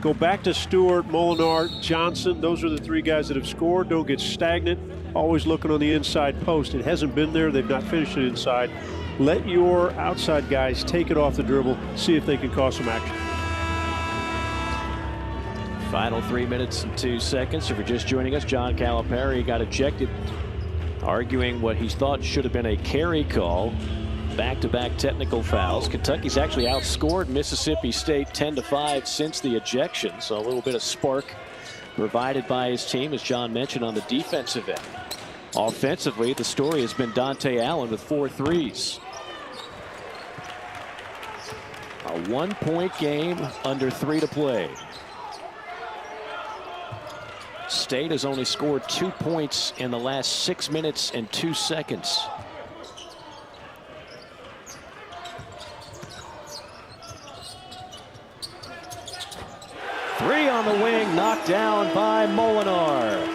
D: go back to Stewart, Molinar, Johnson. Those are the 3 guys that have scored. Don't get stagnant. Always looking on the inside post. It hasn't been there. They've not finished it inside. Let your outside guys take it off the dribble, see if they can cause some action.
C: Final 3 minutes and 2 seconds. If you're just joining us, John Calipari got ejected, arguing what he thought should have been a carry call. Back-to-back technical fouls. Kentucky's actually outscored Mississippi State 10-5 since the ejection, so a little bit of spark provided by his team, as John mentioned, on the defensive end. Offensively, the story has been Dante Allen with 4 threes. A 1-point game, under 3 to play. State has only scored 2 points in the last 6 minutes and 2 seconds. Three on the wing, knocked down by Molinar.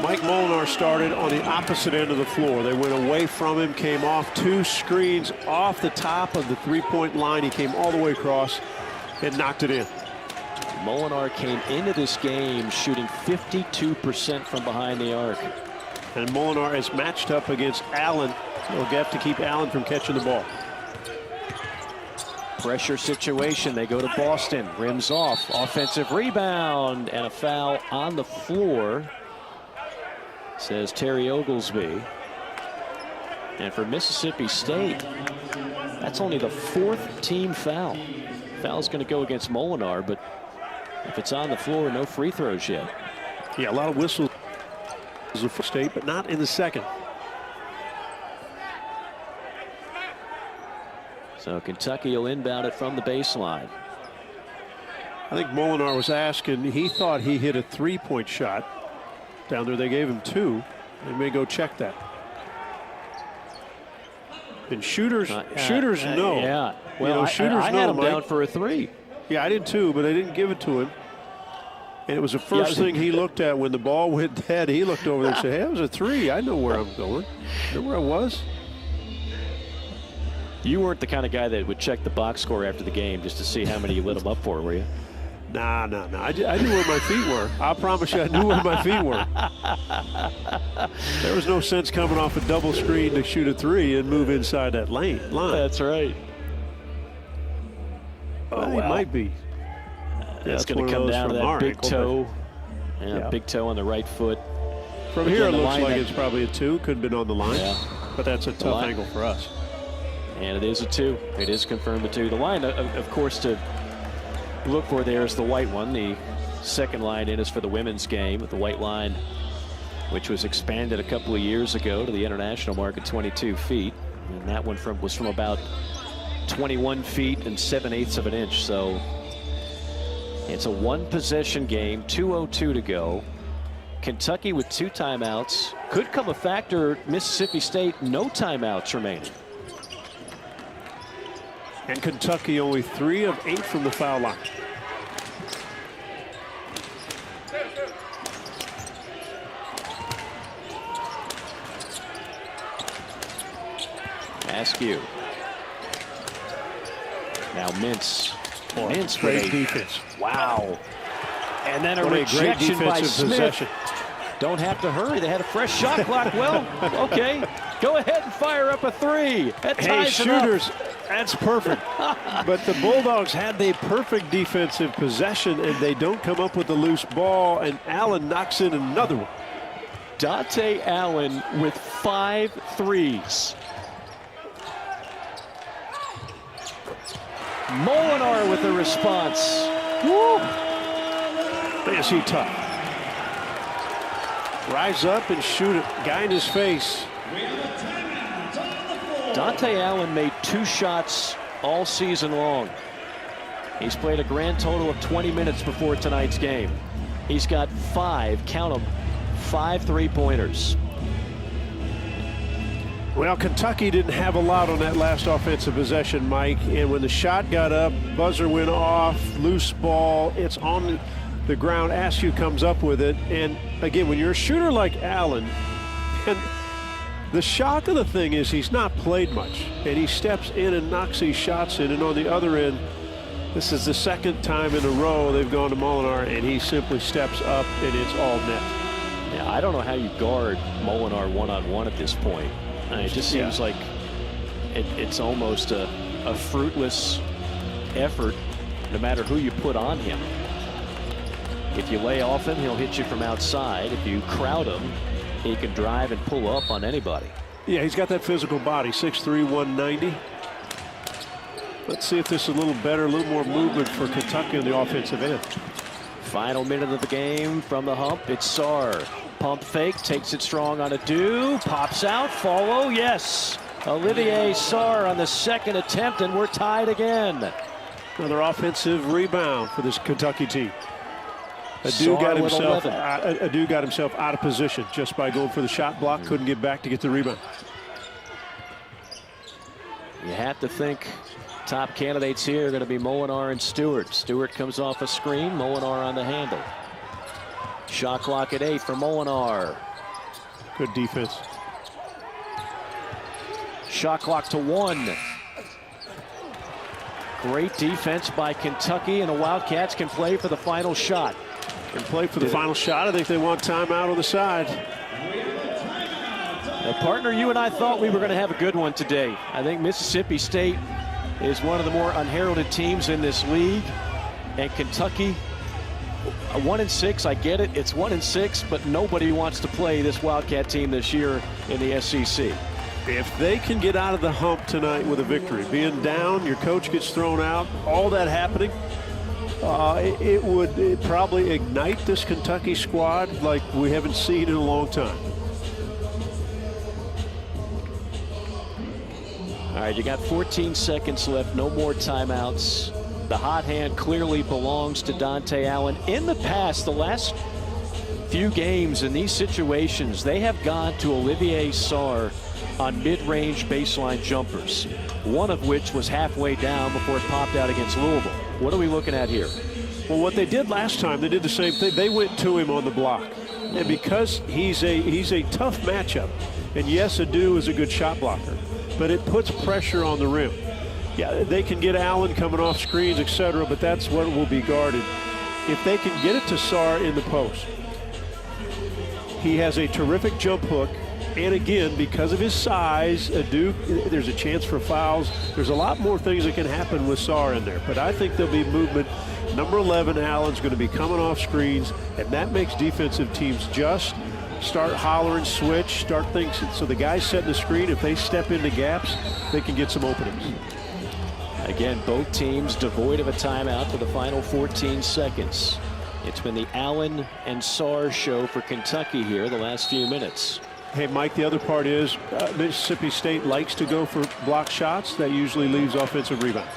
D: Mike Molinar started on the opposite end of the floor. They went away from him, came off 2 screens off the top of the 3-point line. He came all the way across and knocked it in.
C: Molinar came into this game shooting 52% from behind the arc.
D: And Molinar is matched up against Allen. They'll have to keep Allen from catching the ball.
C: Pressure situation. They go to Boston. Rims off. Offensive rebound and a foul on the floor, says Terry Oglesby. And for Mississippi State, that's only the 4th team foul. Foul's going to go against Molinar, but if it's on the floor, no free throws yet.
D: Yeah, a lot of whistles for State, but not in the second.
C: So Kentucky will inbound it from the baseline.
D: I think Molinar was asked, and he thought he hit a 3-point shot. Down there, they gave him 2. They may go check that. And shooters know.
C: Yeah. Well,
D: you know, shooters
C: I had him down for a 3.
D: Yeah, I did too, but I didn't give it to him. And it was the first thing he looked at when the ball went dead. He looked over there and said, hey, that was a 3. I know where I'm going. I know where I was.
C: You weren't the kind of guy that would check the box score after the game just to see how many you lit him up for, were you?
D: Nah. I knew where my feet were. I promise you, I knew where my feet were. There was no sense coming off a double screen to shoot a 3 and move inside that line.
C: That's right.
D: Oh, he might be.
C: It's going to come down to that big toe. Yeah, big toe on the right foot.
D: From here, it looks like it's probably a 2. Could have been on the line. Yeah. But that's a tough angle for us.
C: And it is a 2. It is confirmed a 2. The line, of course, to look for there is the white one. The second line in is for the women's game with the white line, which was expanded a couple of years ago to the international mark at 22 feet. And that one was from about 21 feet and 7/8 of an inch. So it's a 1-possession game, 2:02 to go. Kentucky with 2 timeouts. Could come a factor. Mississippi State, no timeouts remaining.
D: And Kentucky only 3 of 8 from the foul line.
C: Askew. Now Mintz. Mintz
D: Great
C: with
D: defense.
C: Wow. And then a
D: What a great
C: rejection by
D: defensive
C: Smith.
D: possession.
C: Don't have to hurry. They had a fresh shot clock. Well, okay. Go ahead and fire up a 3. That
D: Hey,
C: ties it up.
D: shooters, that's perfect. But the Bulldogs had the perfect defensive possession, and they don't come up with the loose ball, and Allen knocks in another one.
C: Dante Allen with 5 threes. Molinar with a response.
D: Woo! Man, is he tough. Rise up and shoot it. Guy in his face.
C: Dante Allen made 2 shots all season long. He's played a grand total of 20 minutes before tonight's game. He's got 5, count them, 5 3-pointers.
D: Well, Kentucky didn't have a lot on that last offensive possession, Mike. And when the shot got up, buzzer went off, loose ball, it's on the ground. Askew comes up with it. And again, when you're a shooter like Allen, and the shock of the thing is he's not played much. And he steps in and knocks these shots in. And on the other end, this is the 2nd time in a row they've gone to Molinar, and he simply steps up, and it's all net.
C: Yeah, I don't know how you guard Molinar one-on-one at this point. It just seems like it's almost a fruitless effort no matter who you put on him. If you lay off him, he'll hit you from outside. If you crowd him, he can drive and pull up on anybody.
D: Yeah, he's got that physical body, 6'3", 190. Let's see if this is a little better, a little more movement for Kentucky on the offensive end.
C: Final minute of the game from the hump. It's Sarr. Pump fake, takes it strong on a do, pops out, follow, yes. Olivier Sarr on the 2nd attempt, and we're tied again.
D: Another offensive rebound for this Kentucky team.
C: Sarr
D: got
C: with 11.
D: Adu got himself out of position just by going for the shot block, couldn't get back to get the rebound.
C: You have to think top candidates here are going to be Molinar and Stewart. Stewart comes off a screen, Molinar on the handle. Shot clock at 8 for Molinar.
D: Good defense.
C: Shot clock to 1. Great defense by Kentucky, and the Wildcats can play for the final shot.
D: Can play for the final shot. I think they want timeout on the side.
C: Now, partner, you and I thought we were going to have a good one today. I think Mississippi State is one of the more unheralded teams in this league, and Kentucky 1-6. I get it, it's 1-6, but nobody wants to play this Wildcat team this year in the SEC.
D: If they can get out of the hump tonight with a victory, being down, your coach gets thrown out, all that happening, it would probably ignite this Kentucky squad like we haven't seen in a long time.
C: All right, you got 14 seconds left, no more timeouts. The hot hand clearly belongs to Dante Allen. In the past, the last few games in these situations, they have gone to Olivier Sarr on mid-range baseline jumpers, one of which was halfway down before it popped out against Louisville. What are we looking at here?
D: Well, what they did last time, they did the same thing. They went to him on the block. And because he's a tough matchup, and yes, Adu is a good shot blocker, but it puts pressure on the rim. Yeah, they can get Allen coming off screens, etc., but that's what will be guarded. If they can get it to Sarr in the post, he has a terrific jump hook. And again, because of his size, there's a chance for fouls. There's a lot more things that can happen with Sarr in there. But I think there'll be movement. Number 11, Allen's going to be coming off screens, and that makes defensive teams just start hollering, switch, start things. So the guys setting the screen, if they step into gaps, they can get some openings.
C: Again, both teams devoid of a timeout for the final 14 seconds. It's been the Allen and Sarr show for Kentucky here the last few minutes.
D: Hey, Mike, the other part is Mississippi State likes to go for block shots. That usually leaves offensive rebounds.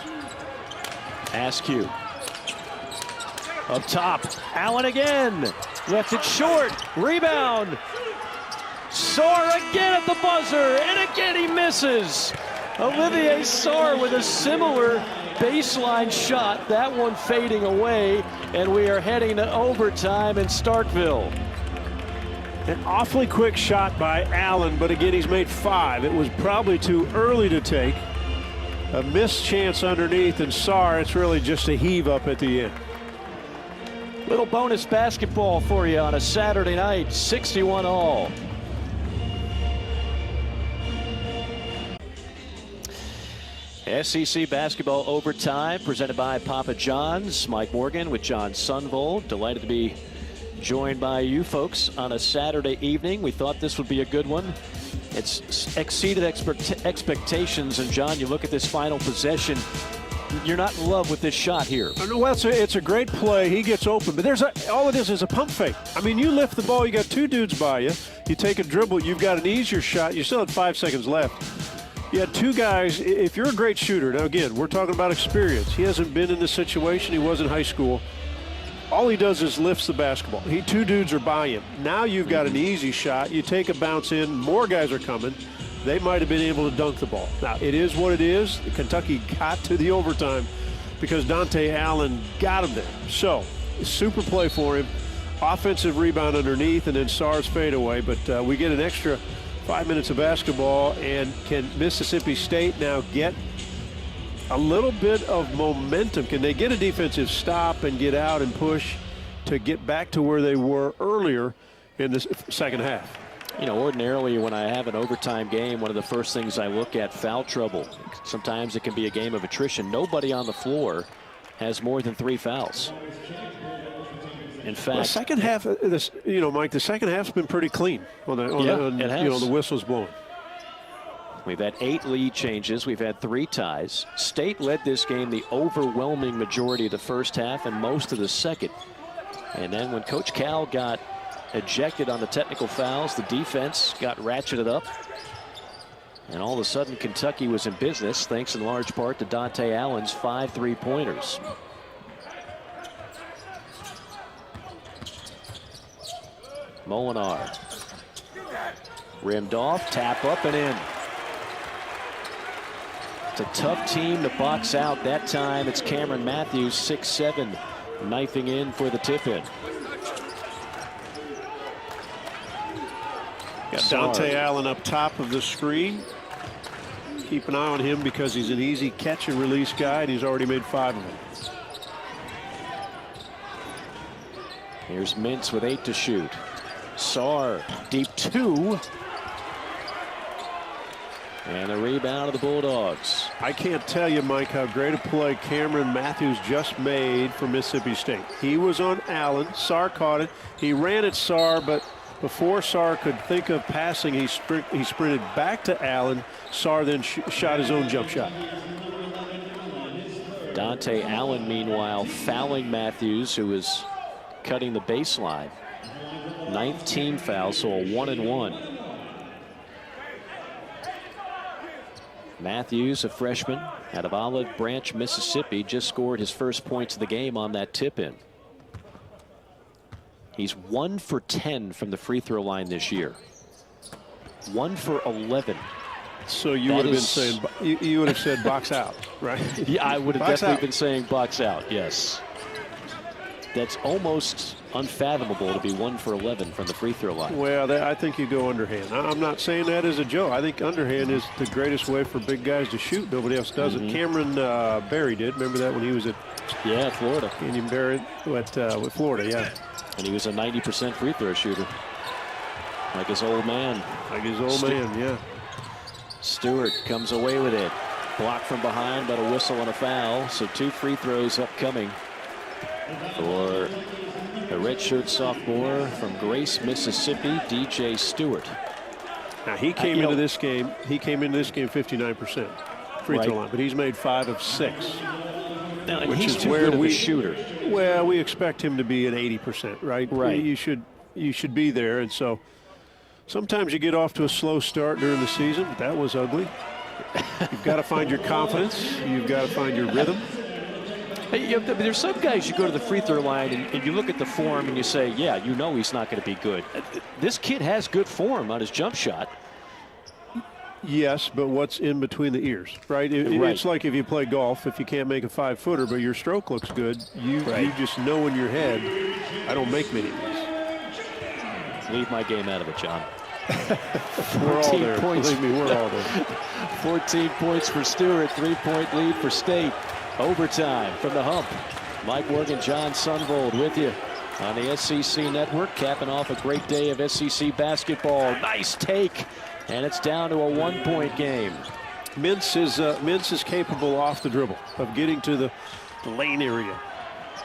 C: Askew. Up top, Allen again. Left it short. Rebound. Sarr again at the buzzer, and again he misses. Olivier Sarr with a similar baseline shot. That one fading away, and we are heading to overtime in Starkville.
D: An awfully quick shot by Allen, but again, he's made 5. It was probably too early to take. A missed chance underneath, and Sarr, it's really just a heave up at the end.
C: Little bonus basketball for you on a Saturday night, 61 all. SEC basketball overtime presented by Papa John's. Mike Morgan with John Sunvol. Delighted to be joined by you folks on a Saturday evening. We thought this would be a good one. It's exceeded expectations. And John, you look at this final possession, you're not in love with this shot here.
D: Well, it's a great play. He gets open, but all it is a pump fake. I mean, you lift the ball, you got 2 dudes by you. You take a dribble, you've got an easier shot. You still had 5 seconds left. You had 2 guys. If you're a great shooter, now again, we're talking about experience. He hasn't been in this situation. He was in high school. All he does is lifts the basketball. 2 dudes are by him. Now you've got an easy shot. You take a bounce in. More guys are coming. They might have been able to dunk the ball. Now, it is what it is. Kentucky got to the overtime because Dante Allen got him there. So, super play for him. Offensive rebound underneath, and then Sarr's fadeaway. But we get an extra 5 minutes of basketball, and can Mississippi State now get a little bit of momentum? Can they get a defensive stop and get out and push to get back to where they were earlier in the second half?
C: You know, ordinarily when I have an overtime game, one of the first things I look at, foul trouble. Sometimes it can be a game of attrition. Nobody on the floor has more than 3 fouls. In fact,
D: the second half, Mike, the second half's been pretty clean on the whistles blowing.
C: We've had 8 lead changes. We've had 3 ties. State led this game the overwhelming majority of the first half and most of the second. And then when Coach Cal got ejected on the technical fouls, the defense got ratcheted up. And all of a sudden, Kentucky was in business, thanks in large part to Dante Allen's 5 3-pointers. Molinar. Rimmed off, tap up and in. It's a tough team to box out. That time it's Cameron Matthews, 6'7", knifing in for the tip-in.
D: Got Dante Allen up top of the screen. Keep an eye on him because he's an easy catch and release guy, and he's already made 5 of them.
C: Here's Mintz with 8 to shoot. Sarr, deep 2. And a rebound of the Bulldogs.
D: I can't tell you, Mike, how great a play Cameron Matthews just made for Mississippi State. He was on Allen. Sarr caught it. He ran at Sarr, but before Sarr could think of passing, he sprinted back to Allen. Sarr then shot his own jump shot.
C: Dante Allen, meanwhile, fouling Matthews, who was cutting the baseline. 19 fouls, so a 1-and-1. Matthews, a freshman out of Olive Branch, Mississippi, just scored his first points of the game on that tip-in. He's 1 for 10 from the free throw line this year. 1 for 11.
D: So you would have been saying, you would have said box out, right?
C: Yeah, I would have
D: box
C: definitely
D: out.
C: been saying box out, yes. That's almost unfathomable to be 1 for 11 from the free throw line.
D: Well, I think you go underhand. I'm not saying that as a joke. I think underhand is the greatest way for big guys to shoot. Nobody else does it. Cameron Barry did. Remember that when he was at
C: Florida.
D: Canyon Barry with Florida, yeah.
C: And he was a 90% free throw shooter. Like his old man.
D: Like his old man, yeah.
C: Stewart comes away with it. Blocked from behind, but a whistle and a foul. So 2 free throws upcoming for a redshirt sophomore from Grace, Mississippi, DJ Stewart.
D: Now he came into this game. He came into this game 59% free throw line, but he's made 5 of 6.
C: Now, and
D: which
C: he's
D: is
C: too
D: where
C: good of a shooter.
D: Well, we expect him to be at 80%, right?
C: Right.
D: You should be there, and so sometimes you get off to a slow start during the season. But that was ugly. You've got to find your confidence. You've got to find your rhythm.
C: Hey, there's some guys you go to the free throw line and you look at the form and you say, yeah, you know he's not going to be good. This kid has good form on his jump shot.
D: Yes, but what's in between the ears, right? It's like if you play golf, if you can't make a 5-footer, but your stroke looks good, you just know in your head, I don't make many of these.
C: Leave my game out of it, John.
D: We're all there.
C: Points.
D: Believe me, we're all there.
C: 14 points for Stewart, 3-point lead for State. Overtime from the hump. Mike Morgan, John Sunvold with you on the SEC Network, capping off a great day of SEC basketball. Nice take. And it's down to a 1-point game.
D: Mintz is capable off the dribble of getting to the lane area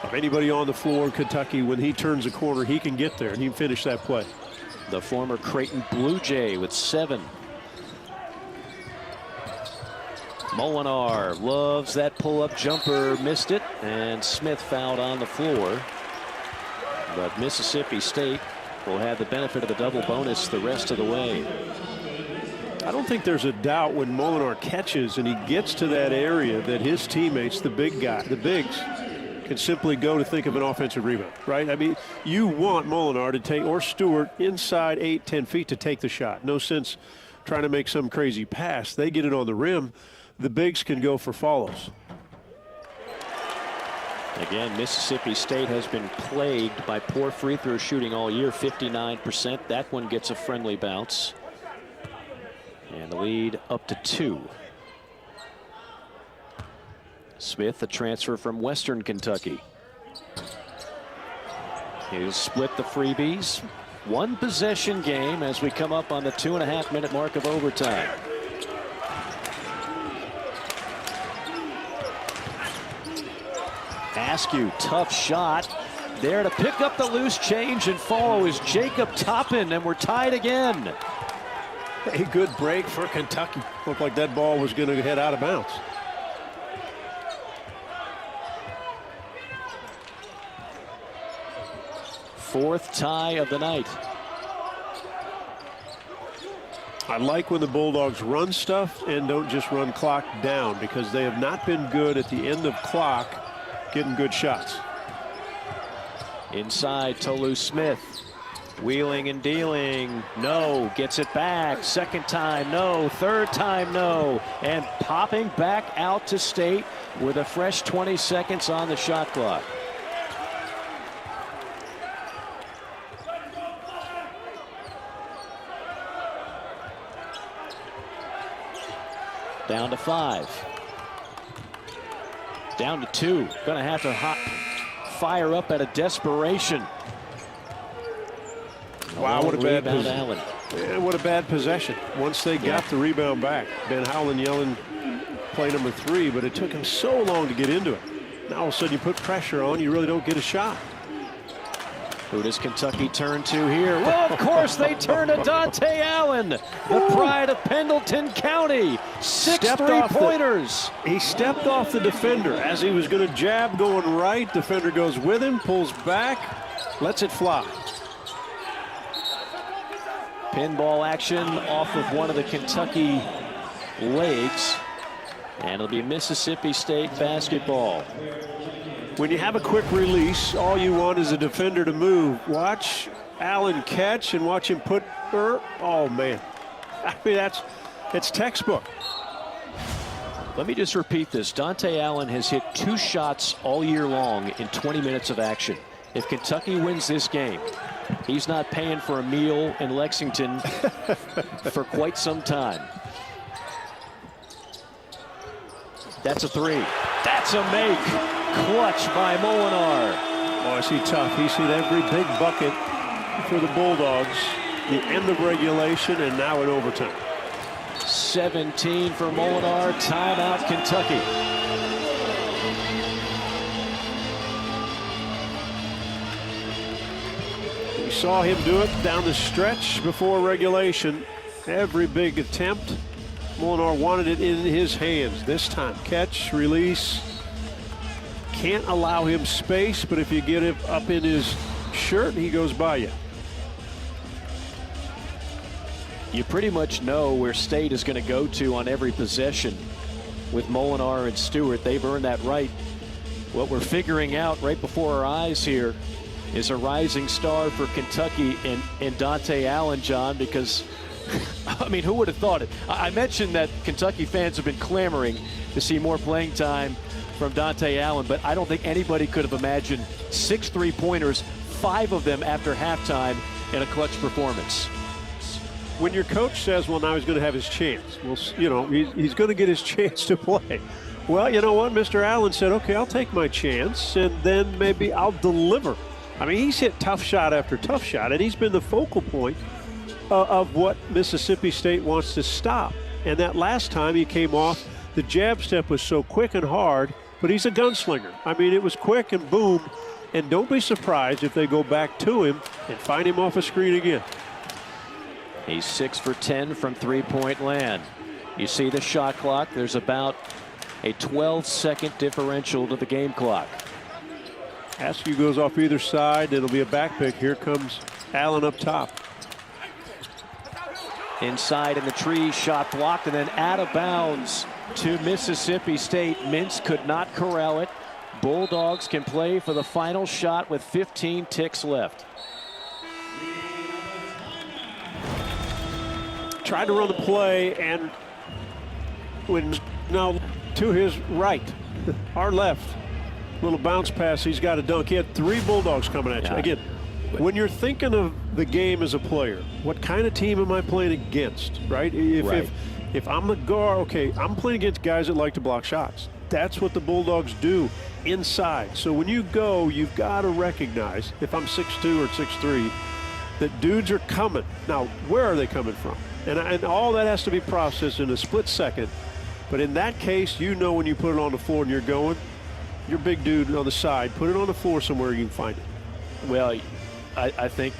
D: of anybody on the floor in Kentucky. When he turns a corner, he can get there and he can finish that play.
C: The former Creighton Blue Jay with 7. Molinar loves that pull-up jumper, missed it, and Smith fouled on the floor. But Mississippi State will have the benefit of the double bonus the rest of the way.
D: I don't think there's a doubt when Molinar catches and he gets to that area that his teammates, the bigs, can simply go to think of an offensive rebound, right? I mean, you want Molinar to take, or Stewart, inside 8-10 feet to take the shot. No sense trying to make some crazy pass. They get it on the rim. The bigs can go for follows.
C: Again, Mississippi State has been plagued by poor free throw shooting all year, 59%. That one gets a friendly bounce. And the lead up to 2. Smith, a transfer from Western Kentucky. He'll split the freebies. One possession game as we come up on the 2.5-minute mark of overtime. Askew, tough shot. There to pick up the loose change and follow is Jacob Toppin, and we're tied again.
D: A good break for Kentucky. Looked like that ball was going to head out of bounds.
C: Fourth tie of the night.
D: I like when the Bulldogs run stuff and don't just run clock down, because they have not been good at the end of clock getting good shots.
C: Inside, Tolu Smith. Wheeling and dealing. No. Gets it back. Second time, no. Third time, no. And popping back out to State with a fresh 20 seconds on the shot clock. Down to 5. Down to 2. Going to have to fire up out of desperation.
D: Wow, what a bad
C: Allen.
D: What a bad possession. Once they got the rebound back, Ben Howland yelling play number 3, but it took him so long to get into it. Now all of a sudden you put pressure on, you really don't get a shot.
C: Who does Kentucky turn to here? Well, of course they turn to Dante Allen, the pride of Pendleton County. 6 3-pointers.
D: He stepped off the defender as he was going to jab going right. Defender goes with him, pulls back, lets it fly.
C: Pinball action off of one of the Kentucky legs. And it'll be Mississippi State basketball.
D: When you have a quick release, all you want is a defender to move. Watch Allen catch and watch him put oh man. I mean, it's textbook.
C: Let me just repeat this. Dante Allen has hit 2 shots all year long in 20 minutes of action. If Kentucky wins this game, he's not paying for a meal in Lexington for quite some time. That's a 3. That's a make. Clutch by Molinar.
D: Oh, is he tough? He's hit every big bucket for the Bulldogs. The end of regulation and now in overtime.
C: 17 for Molinar. Timeout, Kentucky.
D: We saw him do it down the stretch before regulation. Every big attempt, Molinar wanted it in his hands. This time, catch, release. Can't allow him space, but if you get him up in his shirt, he goes by you.
C: You pretty much know where State is going to go to on every possession with Molinar and Stewart. They've earned that right What we're figuring out right before our eyes here is a rising star for Kentucky in Dante Allen, John, because, I mean, who would have thought it? I mentioned that Kentucky fans have been clamoring to see more playing time from Dante Allen, but I don't think anybody could have imagined 6 3-pointers, 5 of them after halftime in a clutch performance.
D: When your coach says, well, now he's going to have his chance, well, you know, he's going to get his chance to play. Well, you know what? Mr. Allen said, okay, I'll take my chance, and then maybe I'll deliver. I mean, he's hit tough shot after tough shot, and he's been the focal point of what Mississippi State wants to stop. And that last time he came off, the jab step was so quick and hard, but he's a gunslinger. I mean, it was quick and boom, and don't be surprised if they go back to him and find him off a screen again.
C: He's 6 for 10 from three-point land. You see the shot clock. There's about a 12-second differential to the game clock.
D: Askew goes off either side. It'll be a back pick. Here comes Allen up top.
C: Inside in the tree, shot blocked, and then out of bounds to Mississippi State. Mintz could not corral it. Bulldogs can play for the final shot with 15 ticks left.
D: Tried to run the play, and when now to his right, our left, little bounce pass, he's got a dunk. He had 3 Bulldogs coming at you. Again, when you're thinking of the game as a player, what kind of team am I playing against, right? If I'm the guard, okay, I'm playing against guys that like to block shots. That's what the Bulldogs do inside. So when you go, you've got to recognize, if I'm 6'2" or 6'3", that dudes are coming. Now, where are they coming from? And all that has to be processed in a split second. But in that case, you know when you put it on the floor and you're going, your big dude on the side, put it on the floor somewhere you can find it.
C: Well, I think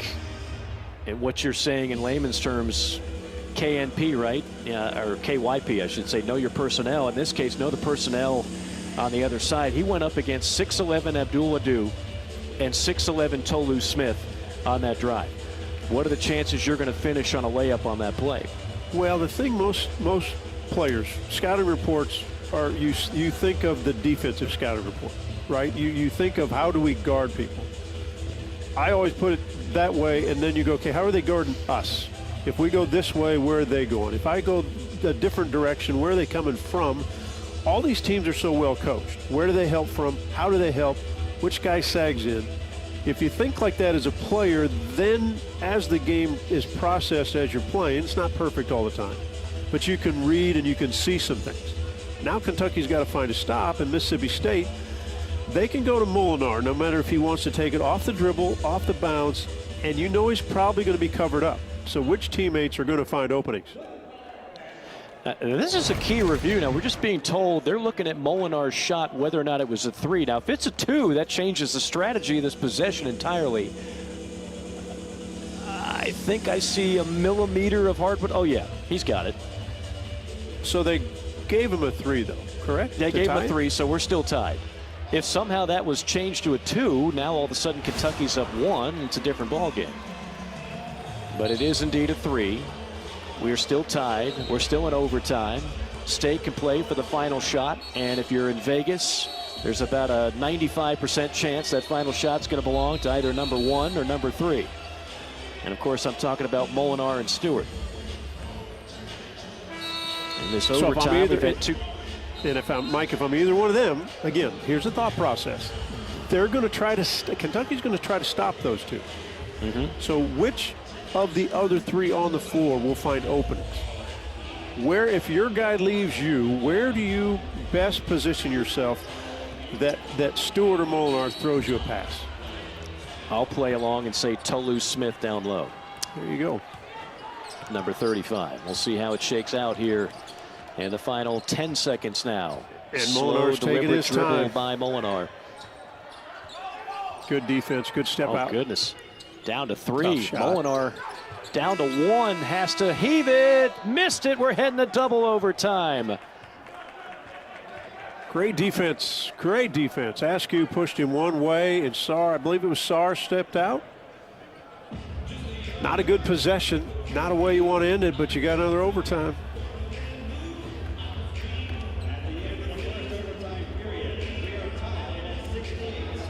C: in what you're saying in layman's terms, KNP, right? Or KYP, I should say, know your personnel. In this case, know the personnel on the other side. He went up against 6'11" Abdul Adu and 6'11" Tolu Smith on that drive. What are the chances you're going to finish on a layup on that play?
D: Well, the thing most players, scouting reports, are you think of the defensive scouting report, right? You think of how do we guard people. I always put it that way, and then you go, okay, how are they guarding us? If we go this way, where are they going? If I go a different direction, where are they coming from? All these teams are so well coached. Where do they help from? How do they help? Which guy sags in? If you think like that as a player, then as the game is processed as you're playing, it's not perfect all the time, but you can read and you can see some things. Now Kentucky's got to find a stop, and Mississippi State, they can go to Molinar no matter if he wants to take it off the dribble, off the bounce, and you know he's probably going to be covered up. So which teammates are going to find openings?
C: This is a key review. Now, we're just being told they're looking at Molinar's shot, whether or not it was a 3. Now, if it's a 2, that changes the strategy of this possession entirely. I think I see a millimeter of hardwood. Oh, yeah, he's got it.
D: So they gave him a 3, though, correct?
C: They gave him a 3, so we're still tied. If somehow that was changed to a 2, now all of a sudden Kentucky's up 1. It's a different ballgame. But it is indeed a 3. We're still tied. We're still in overtime. State can play for the final shot, and if you're in Vegas, there's about a 95% chance that final shot's going to belong to either number 1 or number 3. And of course, I'm talking about Molinar and Stewart. In this overtime, we've had 2.
D: And if I'm Mike, if I'm either one of them, again, here's the thought process. They're going to try to. Kentucky's going to try to stop those 2. So which of the other 3 on the floor will find openings? Where, if your guy leaves you, where do you best position yourself that Stewart or Molinar throws you a pass?
C: I'll play along and say Tolu Smith down low.
D: There you go.
C: Number 35. We'll see how it shakes out here in the final 10 seconds now.
D: And
C: Slow
D: Molinar's taking his time.
C: By Molinar.
D: Good defense, good step out.
C: Oh, goodness. Down to 3. Molinar down to 1. Has to heave it. Missed it. We're heading to double overtime.
D: Great defense. Great defense. Askew pushed him one way, and Sarr, I believe it was Sarr, stepped out. Not a good possession. Not a way you want to end it, but you got another overtime.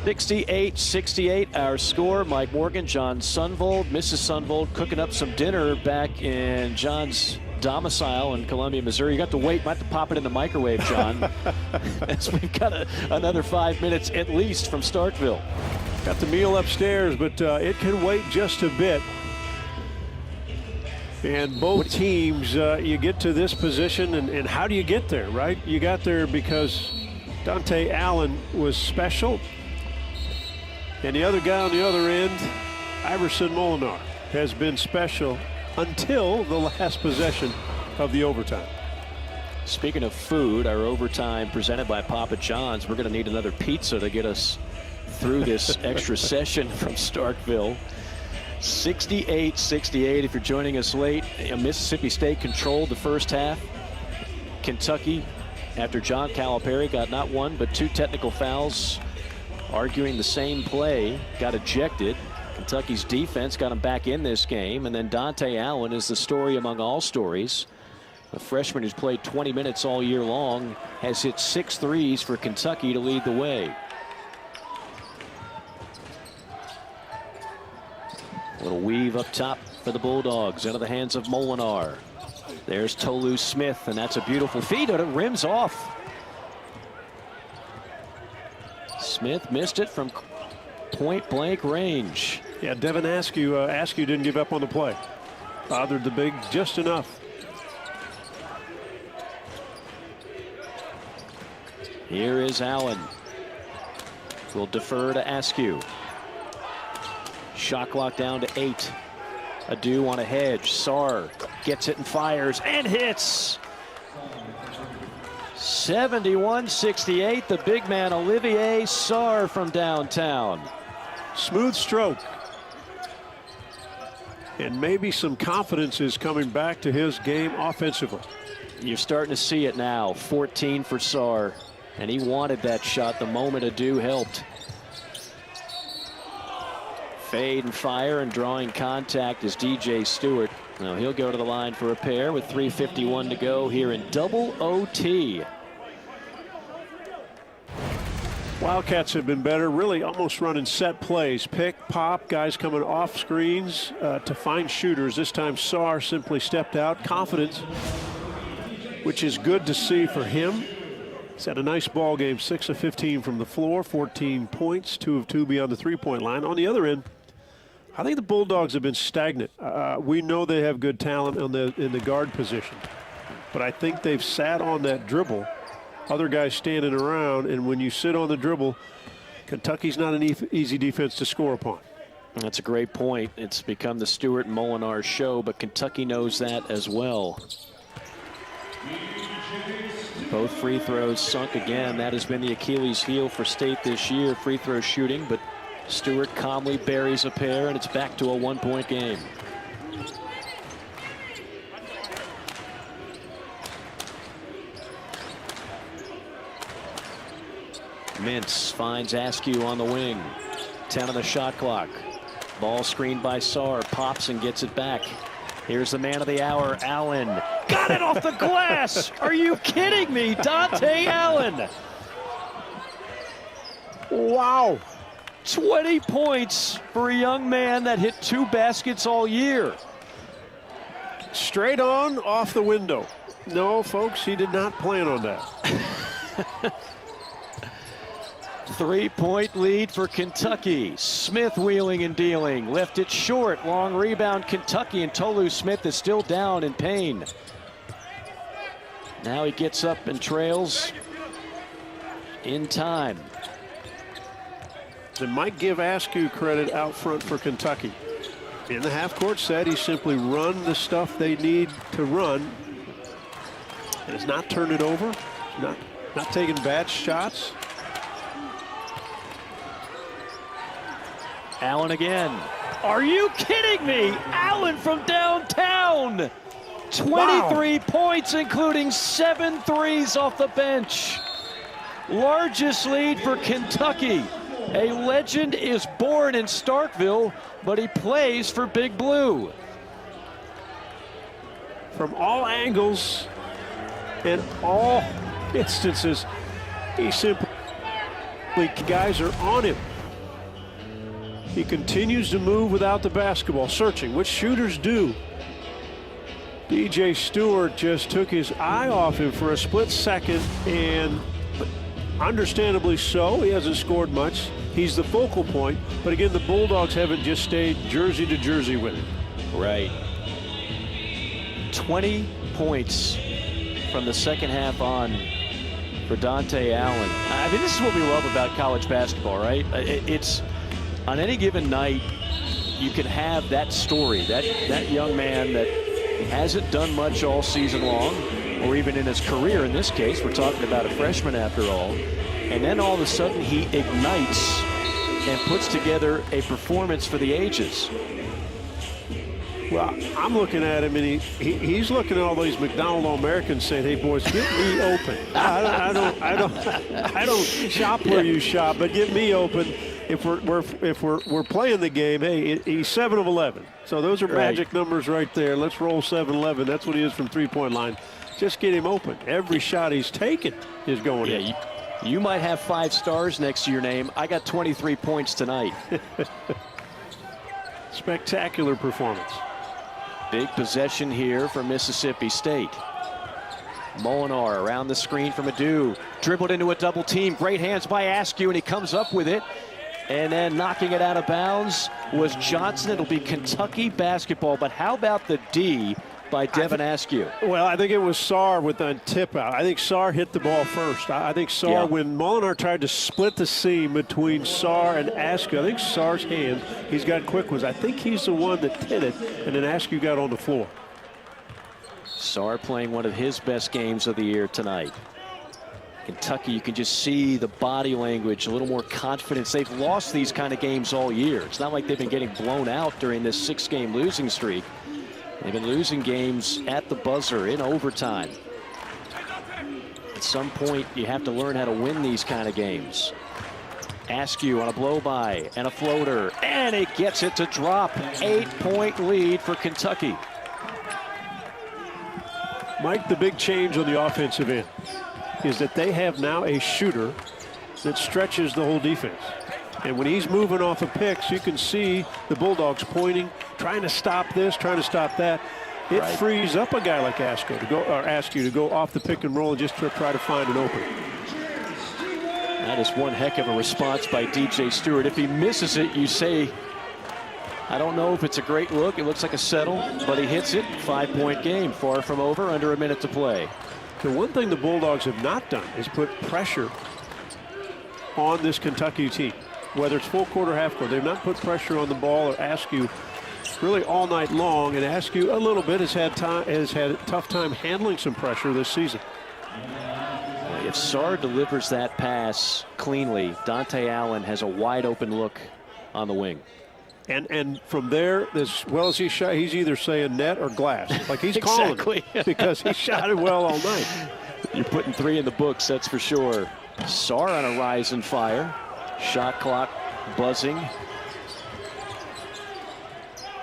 C: 68-68 our score. Mike Morgan, John Sunvold, Mrs. Sunvold cooking up some dinner back in John's domicile in Columbia, Missouri. You got to wait, might have to pop it in the microwave, John, as we've got another 5 minutes at least from Starkville.
D: Got the meal upstairs, but it can wait just a bit. And both teams, you get to this position, and how do you get there, right? You got there because Dante Allen was special. And the other guy on the other end, Iverson Molinar, has been special until the last possession of the overtime.
C: Speaking of food, our overtime presented by Papa John's. We're going to need another pizza to get us through this extra session from Starkville. 68-68 if you're joining us late. Mississippi State controlled the first half. Kentucky, after John Calipari got not one but two technical fouls, arguing the same play, got ejected. Kentucky's defense got him back in this game. And then Dante Allen is the story among all stories. The freshman who's played 20 minutes all year long has hit 6 threes for Kentucky to lead the way. A little weave up top for the Bulldogs into the hands of Molinar. There's Tolu Smith, and that's a beautiful feed, and it rims off. Smith missed it from point-blank range.
D: Yeah, Devin Askew, Askew didn't give up on the play. Bothered the big just enough.
C: Here is Allen. We'll defer to Askew. Shot clock down to 8. Adu on a hedge. Sarr gets it and fires and hits. 71-68. The big man Olivier Sarr from downtown.
D: Smooth stroke. And maybe some confidence is coming back to his game offensively.
C: You're starting to see it now. 14 for Sarr. And he wanted that shot the moment Adu helped. Fade and fire, and drawing contact is DJ Stewart. Now he'll go to the line for a pair with 3:51 to go here in double OT.
D: Wildcats have been better, really almost running set plays. Pick, pop, guys coming off screens to find shooters. This time Sarr simply stepped out. Confidence, which is good to see for him. He's had a nice ball game, 6 of 15 from the floor, 14 points, 2 of 2 beyond the three-point line. On the other end, I think the Bulldogs have been stagnant. We know they have good talent in the guard position, but I think they've sat on that dribble. Other guys standing around, and when you sit on the dribble, Kentucky's not an easy defense to score upon.
C: That's a great point. It's become the Stewart and Molinar show, but Kentucky knows that as well. Both free throws sunk again. That has been the Achilles heel for State this year, free throw shooting, but Stewart calmly buries a pair, and it's back to a one-point game. Mintz finds Askew on the wing. 10 on the shot clock. Ball screened by Sarr. Pops and gets it back. Here's the man of the hour, Allen. Got it off the glass! Are you kidding me? Dante Allen! Wow! 20 points for a young man that hit 2 baskets all year.
D: Straight on, off the window. No, folks, he did not plan on that.
C: 3-point lead for Kentucky. Smith wheeling and dealing. Left it short. Long rebound Kentucky, and Tolu Smith is still down in pain. Now he gets up and trails in time.
D: They might give Askew credit out front for Kentucky. In the half-court set, he simply run the stuff they need to run. And it's not turned it over, not taking bad shots.
C: Allen again. Are you kidding me? Allen from downtown. 23 points, including 7 threes off the bench. Largest lead for Kentucky. A legend is born in Starkville, but he plays for Big Blue.
D: From all angles and all instances, he simply, guys are on him. He continues to move without the basketball, searching, which shooters do. DJ Stewart just took his eye off him for a split second, and understandably so. He hasn't scored much. He's the focal point, but again, the Bulldogs haven't just stayed jersey to jersey with him.
C: Right. 20 points from the second half on for Dante Allen. I mean, this is what we love about college basketball, right? It's on any given night, you can have that story, that young man that hasn't done much all season long, or even in his career. In this case, we're talking about a freshman after all. And then all of a sudden he ignites and puts together a performance for the ages.
D: Well, I'm looking at him, and he's looking at all these McDonald All-Americans saying, "Hey boys, get me open. I don't shop where you shop, but get me open." If we're playing the game, hey, he's 7 of 11. So those are magic numbers right there. Let's roll 7-11. That's what he is from three-point line. Just get him open. Every shot he's taken is going in.
C: You might have 5 stars next to your name. I got 23 points tonight.
D: Spectacular performance.
C: Big possession here for Mississippi State. Molinar around the screen from Adu. Dribbled into a double team. Great hands by Askew, and he comes up with it. And then knocking it out of bounds was Johnson. It'll be Kentucky basketball. But how about the D by Devin Askew?
D: Well, I think it was Sarr with the tip out. I think Sarr hit the ball first. I think Sarr, when Molinar tried to split the seam between Sarr and Askew, I think Sarr's hands, he's got quick ones. I think he's the one that hit it, and then Askew got on the floor.
C: Sarr playing one of his best games of the year tonight. Kentucky, you can just see the body language, a little more confidence. They've lost these kind of games all year. It's not like they've been getting blown out during this 6-game losing streak. They've been losing games at the buzzer in overtime. At some point, you have to learn how to win these kind of games. Askew on a blow-by and a floater, and it gets it to drop. 8-point lead for Kentucky.
D: Mike, the big change on the offensive end is that they have now a shooter that stretches the whole defense. And when he's moving off of picks, you can see the Bulldogs pointing, trying to stop this, trying to stop that. It frees up a guy like Askew to go off the pick and roll and just to try to find an opening.
C: That is one heck of a response by DJ Stewart. If he misses it, you say, I don't know if it's a great look. It looks like a settle, but he hits it. 5-point game, far from over, under a minute to play.
D: The one thing the Bulldogs have not done is put pressure on this Kentucky team. Whether it's full court or half court, they've not put pressure on the ball or Askew really all night long. And Askew a little bit has had a tough time handling some pressure this season.
C: If Sarr delivers that pass cleanly, Dante Allen has a wide open look on the wing.
D: And from there, as well as he shot, he's either saying net or glass. Like he's
C: Exactly.
D: calling it because he shot it well all night.
C: You're putting 3 in the books, that's for sure. Sarr on a rise and fire. Shot clock buzzing.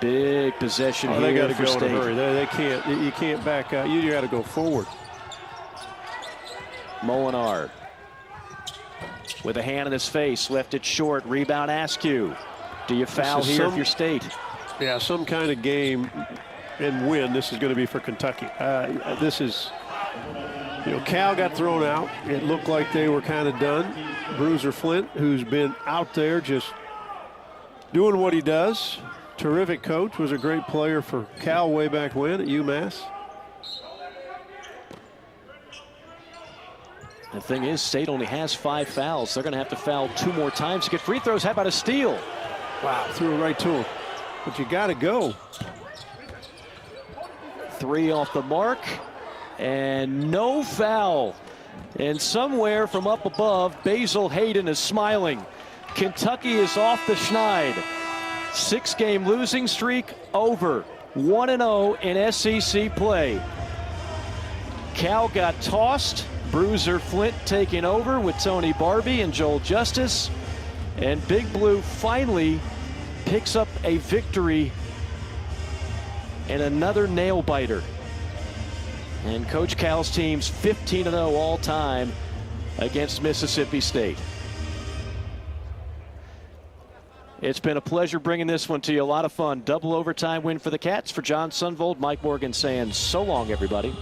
C: Big possession here.
D: They got to
C: for
D: go
C: State.
D: in a hurry. They can't. You can't back out. You got to go forward.
C: Molinar with a hand in his face, left it short. Rebound Askew. Do you foul here if you're State?
D: Yeah, some kind of game and win. This is going to be for Kentucky. This is, Cal got thrown out. It looked like they were kind of done. Bruiser Flint, who's been out there just doing what he does. Terrific coach, was a great player for Cal way back when at UMass.
C: The thing is, State only has 5 fouls. They're going to have to foul 2 more times to get free throws. How about a steal?
D: Wow, threw it right to him. But you got to go.
C: 3 off the mark, and no foul. And somewhere from up above, Basil Hayden is smiling. Kentucky is off the schneid. 6-game losing streak over. 1-0 in SEC play. Cal got tossed. Bruiser Flint taking over with Tony Barbie and Joel Justice. And Big Blue finally picks up a victory and another nail biter. And Coach Cal's team's 15-0 all time against Mississippi State. It's been a pleasure bringing this one to you. A lot of fun. Double overtime win for the Cats. For John Sunvold, Mike Morgan saying so long, everybody.